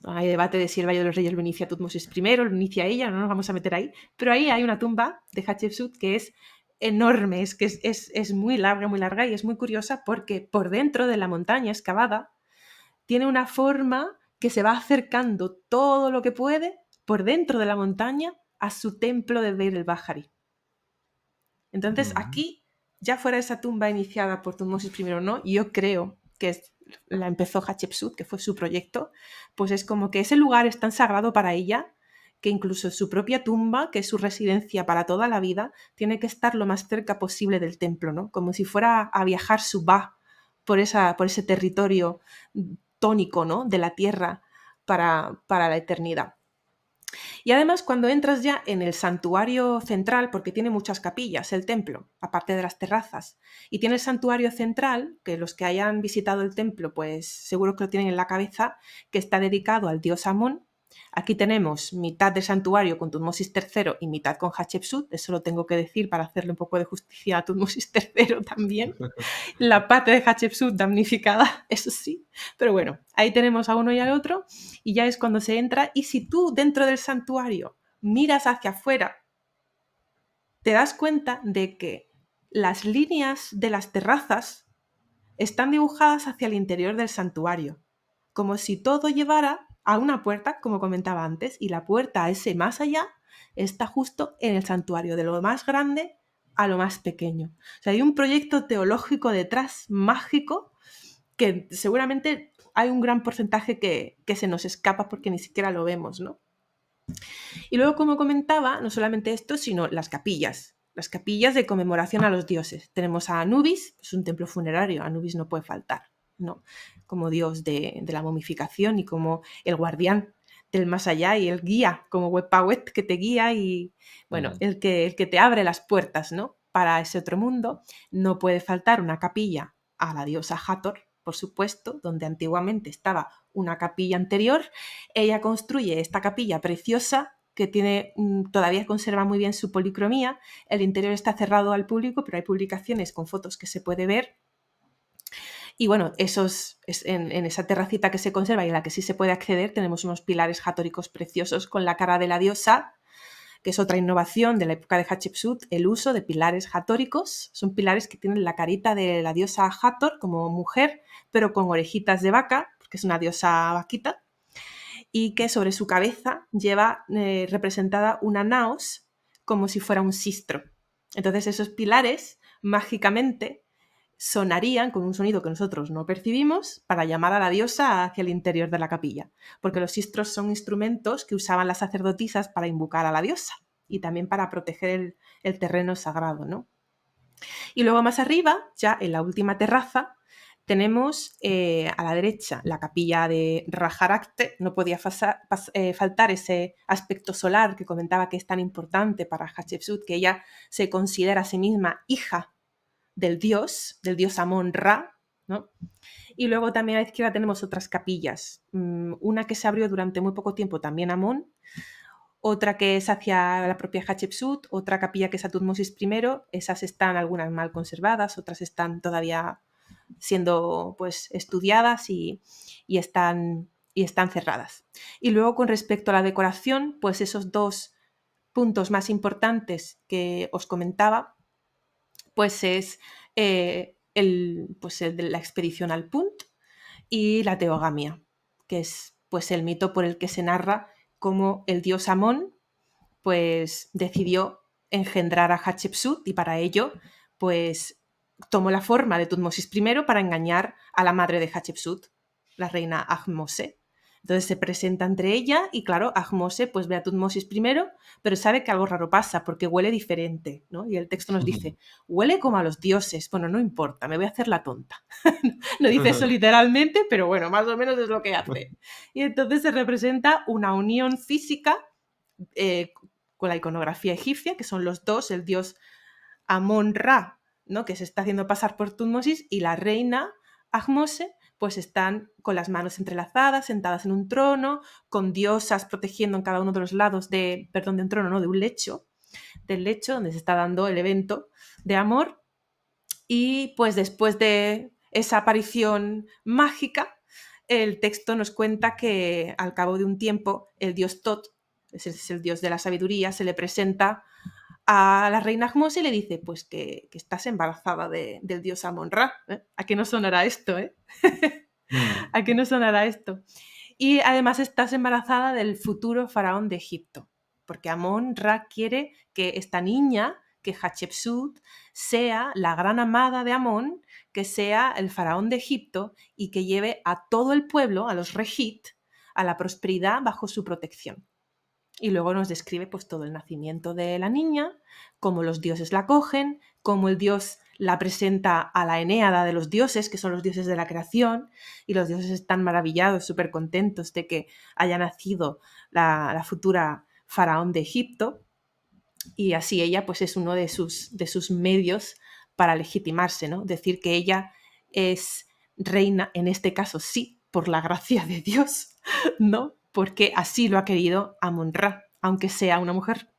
Hay debate de si el Valle de los Reyes lo inicia Tutmosis I, lo inicia ella, no nos vamos a meter ahí, pero ahí hay una tumba de Hatshepsut que es enorme, es muy larga y es muy curiosa porque por dentro de la montaña excavada tiene una forma que se va acercando todo lo que puede por dentro de la montaña a su templo de Deir el-Bahari. Entonces aquí, ya fuera esa tumba iniciada por Tutmosis I, ¿no?, yo creo que la empezó Hatshepsut, que fue su proyecto, pues es como que ese lugar es tan sagrado para ella que incluso su propia tumba, que es su residencia para toda la vida, tiene que estar lo más cerca posible del templo, ¿no?, como si fuera a viajar su va por ese territorio tónico, ¿no?, de la tierra para la eternidad. Y además, cuando entras ya en el santuario central, porque tiene muchas capillas el templo, aparte de las terrazas, y tiene el santuario central, que los que hayan visitado el templo, pues seguro que lo tienen en la cabeza, que está dedicado al dios Amón. Aquí tenemos mitad del santuario con Tutmosis III y mitad con Hatshepsut, eso lo tengo que decir para hacerle un poco de justicia a Tutmosis III también. La parte de Hatshepsut damnificada, eso sí, pero bueno, ahí tenemos a uno y al otro, y ya es cuando se entra, y si tú dentro del santuario miras hacia afuera, te das cuenta de que las líneas de las terrazas están dibujadas hacia el interior del santuario, como si todo llevara a una puerta, como comentaba antes, y la puerta a ese más allá está justo en el santuario, de lo más grande a lo más pequeño. O sea, hay un proyecto teológico detrás, mágico, que seguramente hay un gran porcentaje que se nos escapa porque ni siquiera lo vemos, ¿no? Y luego, como comentaba, no solamente esto, sino las capillas. las capillas de conmemoración a los dioses. Tenemos a Anubis, es un templo funerario, Anubis no puede faltar, ¿no? Como dios de la momificación y como el guardián del más allá y el guía, como Wetpawet que te guía y, bueno, el que te abre las puertas, ¿no? Para ese otro mundo. No puede faltar una capilla a la diosa Hathor, por supuesto, donde antiguamente estaba una capilla anterior. Ella construye esta capilla preciosa que tiene, todavía conserva muy bien su policromía. El interior está cerrado al público, pero hay publicaciones con fotos que se puede ver. Y bueno, en esa terracita que se conserva y en la que sí se puede acceder, tenemos unos pilares hatóricos preciosos con la cara de la diosa, que es otra innovación de la época de Hatshepsut, el uso de pilares hatóricos. Son pilares que tienen la carita de la diosa Hathor como mujer, pero con orejitas de vaca, porque es una diosa vaquita, y que sobre su cabeza lleva representada una naos como si fuera un sistro. Entonces esos pilares mágicamente sonarían con un sonido que nosotros no percibimos para llamar a la diosa hacia el interior de la capilla, porque los sistros son instrumentos que usaban las sacerdotisas para invocar a la diosa y también para proteger el terreno sagrado, ¿no? Y luego más arriba, ya en la última terraza, tenemos a la derecha la capilla de Rajarakte. No podía faltar ese aspecto solar que comentaba que es tan importante para Hatshepsut, que ella se considera a sí misma hija del dios Amon-Ra, ¿no? Y luego también a la izquierda tenemos otras capillas. Una que se abrió durante muy poco tiempo también Amon, otra que es hacia la propia Hatshepsut, otra capilla que es a Tutmosis I. Esas están algunas mal conservadas, otras están todavía siendo pues estudiadas y están cerradas. Y luego con respecto a la decoración, pues esos dos puntos más importantes que os comentaba, pues es el de la expedición al Punt y la teogamia, que es pues el mito por el que se narra cómo el dios Amón pues decidió engendrar a Hatshepsut y para ello pues tomó la forma de Tutmosis I para engañar a la madre de Hatshepsut, la reina Ahmose. Entonces se presenta entre ella y claro, Ahmose pues ve a Tutmosis I, pero sabe que algo raro pasa porque huele diferente, ¿no? Y el texto nos dice, huele como a los dioses. Bueno, no importa, me voy a hacer la tonta. No dice eso literalmente, pero bueno, más o menos es lo que hace. Y entonces se representa una unión física con la iconografía egipcia, que son los dos, el dios Amon-Ra, ¿no? Que se está haciendo pasar por Tutmosis, y la reina Ahmose, pues están con las manos entrelazadas, sentadas en un trono, con diosas protegiendo en cada uno de los lados de un trono, no, de un lecho, del lecho donde se está dando el evento de amor. Y pues después de esa aparición mágica, el texto nos cuenta que al cabo de un tiempo el dios Tot, ese es el dios de la sabiduría, se le presenta a la reina Ahmose y le dice pues que estás embarazada del dios Amon-Ra. ¿A qué no sonará esto? ¿A qué no sonará esto? Y además estás embarazada del futuro faraón de Egipto, porque Amon-Ra quiere que esta niña, que Hatshepsut, sea la gran amada de Amón, que sea el faraón de Egipto y que lleve a todo el pueblo, a los Regit, a la prosperidad bajo su protección. Y luego nos describe pues todo el nacimiento de la niña, cómo los dioses la cogen, cómo el dios la presenta a la Enéada de los dioses, que son los dioses de la creación, y los dioses están maravillados, súper contentos de que haya nacido la futura faraón de Egipto, y así ella pues es uno de sus medios para legitimarse, ¿no? Decir que ella es reina, en este caso sí, por la gracia de Dios, ¿no? Porque así lo ha querido Amon-Ra, aunque sea una mujer.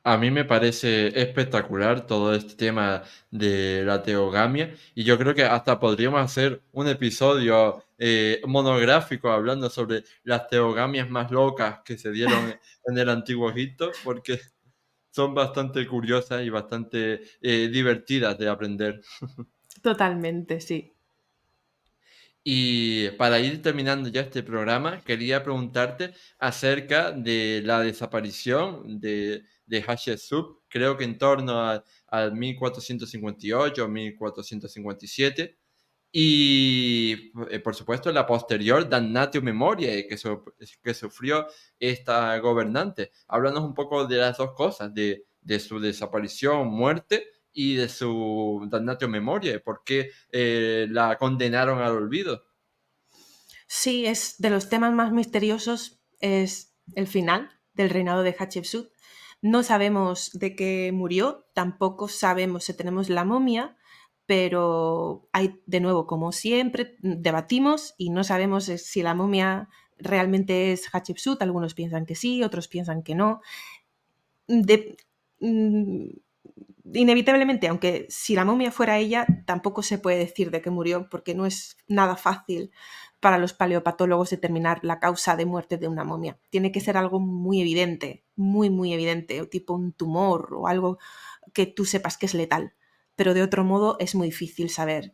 A mí me parece espectacular todo este tema de la teogamia y yo creo que hasta podríamos hacer un episodio monográfico hablando sobre las teogamias más locas que se dieron en el Antiguo Egipto porque son bastante curiosas y bastante divertidas de aprender. Totalmente, sí. Y para ir terminando ya este programa, quería preguntarte acerca de la desaparición de Hatshepsut, creo que en torno al 1458 o 1457. Y, por supuesto, la posterior damnatio memoriae que sufrió esta gobernante. Háblanos un poco de las dos cosas, de su desaparición, muerte, y de su damnatio memoriae, por qué la condenaron al olvido. Sí, es de los temas más misteriosos, es el final del reinado de Hatshepsut. No sabemos de qué murió, tampoco sabemos si tenemos la momia, pero hay, de nuevo, como siempre, debatimos y no sabemos si la momia realmente es Hatshepsut. Algunos piensan que sí, otros piensan que no. Inevitablemente, aunque si la momia fuera ella, tampoco se puede decir de qué murió, porque no es nada fácil para los paleopatólogos determinar la causa de muerte de una momia. Tiene que ser algo muy evidente, muy evidente, tipo un tumor o algo que tú sepas que es letal. Pero de otro modo es muy difícil saber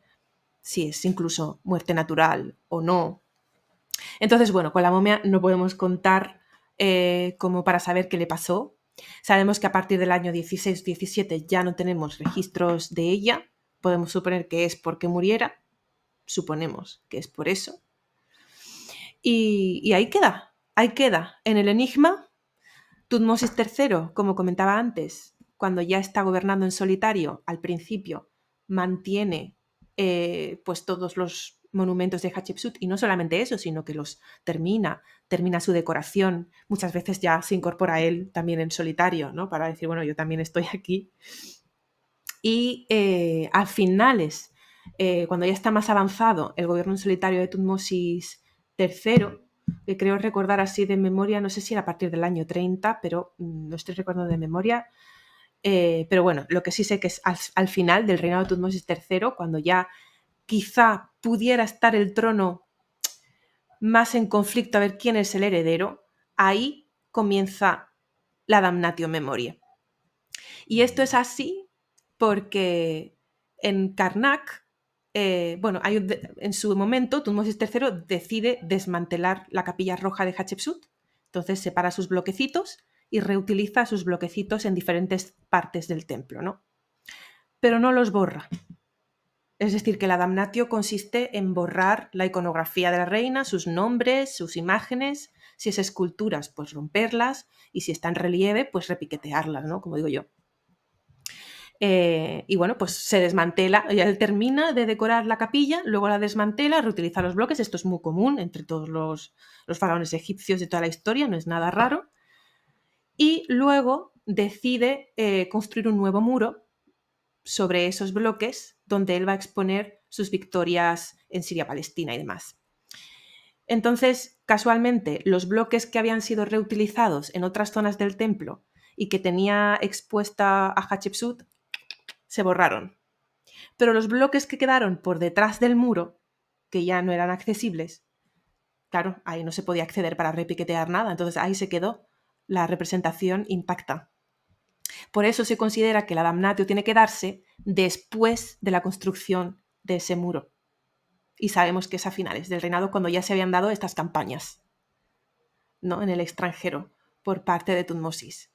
si es incluso muerte natural o no. Entonces, bueno, con la momia no podemos contar como para saber qué le pasó. Sabemos que a partir del año 16-17 ya no tenemos registros de ella. Podemos suponer que es porque muriera. Suponemos que es por eso. Y ahí queda. Ahí queda. En el enigma, Tutmosis III, como comentaba antes, cuando ya está gobernando en solitario, al principio mantiene pues todos los monumentos de Hatshepsut, y no solamente eso, sino que los termina su decoración, muchas veces ya se incorpora él también en solitario, ¿no? Para decir, bueno, yo también estoy aquí. Y a finales, cuando ya está más avanzado el gobierno en solitario de Tutmosis III, que creo recordar así de memoria, no sé si era a partir del año 30, pero no estoy recordando de memoria. Pero bueno, lo que sí sé que es al final del reinado de Tutmosis III, cuando ya quizá pudiera estar el trono más en conflicto a ver quién es el heredero, ahí comienza la damnatio memoriae. Y esto es así porque en Karnak, bueno, en su momento Tutmosis III decide desmantelar la capilla roja de Hatshepsut, entonces separa sus bloquecitos y reutiliza sus bloquecitos en diferentes partes del templo, ¿no? Pero no los borra. Es decir, que la damnatio consiste en borrar la iconografía de la reina, sus nombres, sus imágenes, si es esculturas, pues romperlas, y si está en relieve, pues repiquetearlas, ¿no? Como digo yo. Y bueno, pues se desmantela, ya él termina de decorar la capilla, luego la desmantela, reutiliza los bloques, esto es muy común entre todos los faraones egipcios de toda la historia, no es nada raro, y luego decide construir un nuevo muro sobre esos bloques donde él va a exponer sus victorias en Siria-Palestina y demás. Entonces, casualmente, los bloques que habían sido reutilizados en otras zonas del templo y que tenía expuesta a Hatshepsut se borraron. Pero los bloques que quedaron por detrás del muro, que ya no eran accesibles, claro, ahí no se podía acceder para repiquetear nada, entonces ahí se quedó la representación intacta. Por eso se considera que la damnatio tiene que darse después de la construcción de ese muro. Y sabemos que es a finales del reinado, cuando ya se habían dado estas campañas, ¿no? En el extranjero por parte de Tutmosis.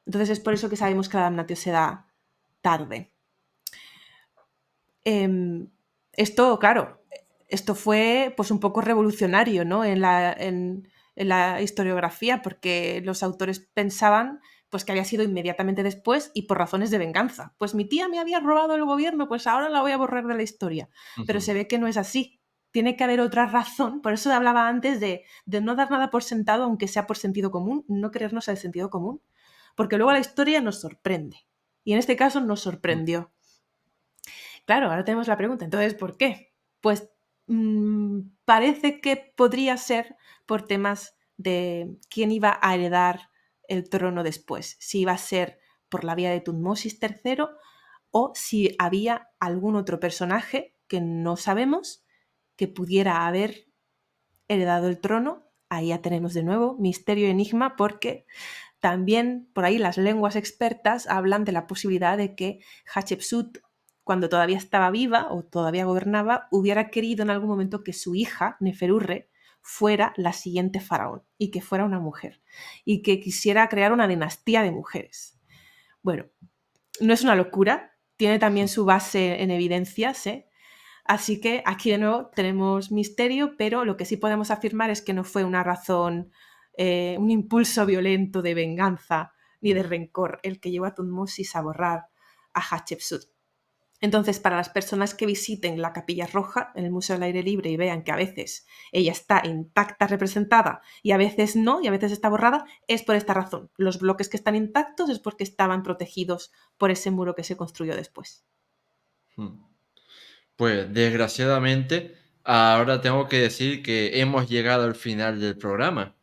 Entonces es por eso que sabemos que la damnatio se da tarde. Esto, claro, esto fue pues un poco revolucionario, ¿no? en la historiografía, porque los autores pensaban pues que había sido inmediatamente después y por razones de venganza. Pues mi tía me había robado el gobierno, pues ahora la voy a borrar de la historia. Pero se ve que no es así. Tiene que haber otra razón. Por eso hablaba antes de no dar nada por sentado, aunque sea por sentido común, no creernos al sentido común, porque luego la historia nos sorprende. Y en este caso nos sorprendió. Claro, ahora tenemos la pregunta, entonces, ¿por qué? Pues parece que podría ser por temas de quién iba a heredar el trono después, si iba a ser por la vía de Tutmosis III o si había algún otro personaje que no sabemos que pudiera haber heredado el trono. Ahí ya tenemos de nuevo misterio y enigma, porque también por ahí las lenguas expertas hablan de la posibilidad de que Hatshepsut, cuando todavía estaba viva o todavía gobernaba, hubiera querido en algún momento que su hija, Neferurre, fuera la siguiente faraón y que fuera una mujer y que quisiera crear una dinastía de mujeres. Bueno, no es una locura, tiene también su base en evidencias, ¿eh? Así que aquí de nuevo tenemos misterio, pero lo que sí podemos afirmar es que no fue una razón, un impulso violento de venganza ni de rencor el que llevó a Tutmosis a borrar a Hatshepsut. Entonces, para las personas que visiten la Capilla Roja, en el Museo al Aire Libre, y vean que a veces ella está intacta, representada, y a veces no, y a veces está borrada, es por esta razón. Los bloques que están intactos es porque estaban protegidos por ese muro que se construyó después. Hmm. Pues desgraciadamente, ahora tengo que decir que hemos llegado al final del programa.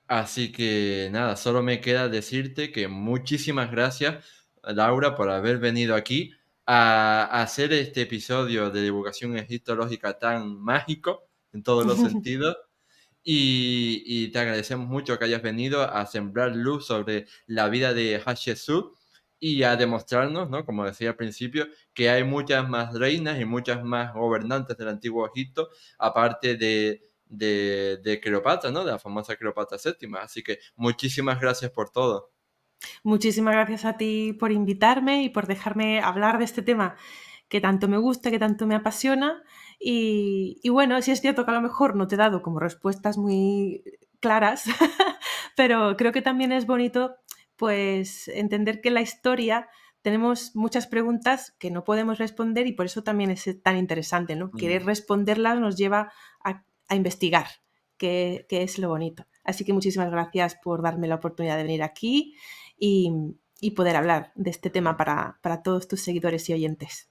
Así que nada, solo me queda decirte que muchísimas gracias, Laura, por haber venido aquí a hacer este episodio de divulgación egiptológica tan mágico en todos los sentidos. Y te agradecemos mucho que hayas venido a sembrar luz sobre la vida de Hatshepsut y a demostrarnos, ¿no? Como decía al principio, que hay muchas más reinas y muchas más gobernantes del antiguo Egipto, aparte de Cleopatra, ¿no? De la famosa Cleopatra VII. Así que muchísimas gracias por todo. Muchísimas gracias a ti por invitarme y por dejarme hablar de este tema que tanto me gusta, que tanto me apasiona. Y bueno, sí es cierto que a lo mejor no te he dado como respuestas muy claras, pero creo que también es bonito pues entender que en la historia tenemos muchas preguntas que no podemos responder y por eso también es tan interesante, ¿no? Querer Mm. responderlas nos lleva a investigar, que es lo bonito. Así que muchísimas gracias por darme la oportunidad de venir aquí y, y poder hablar de este tema para todos tus seguidores y oyentes.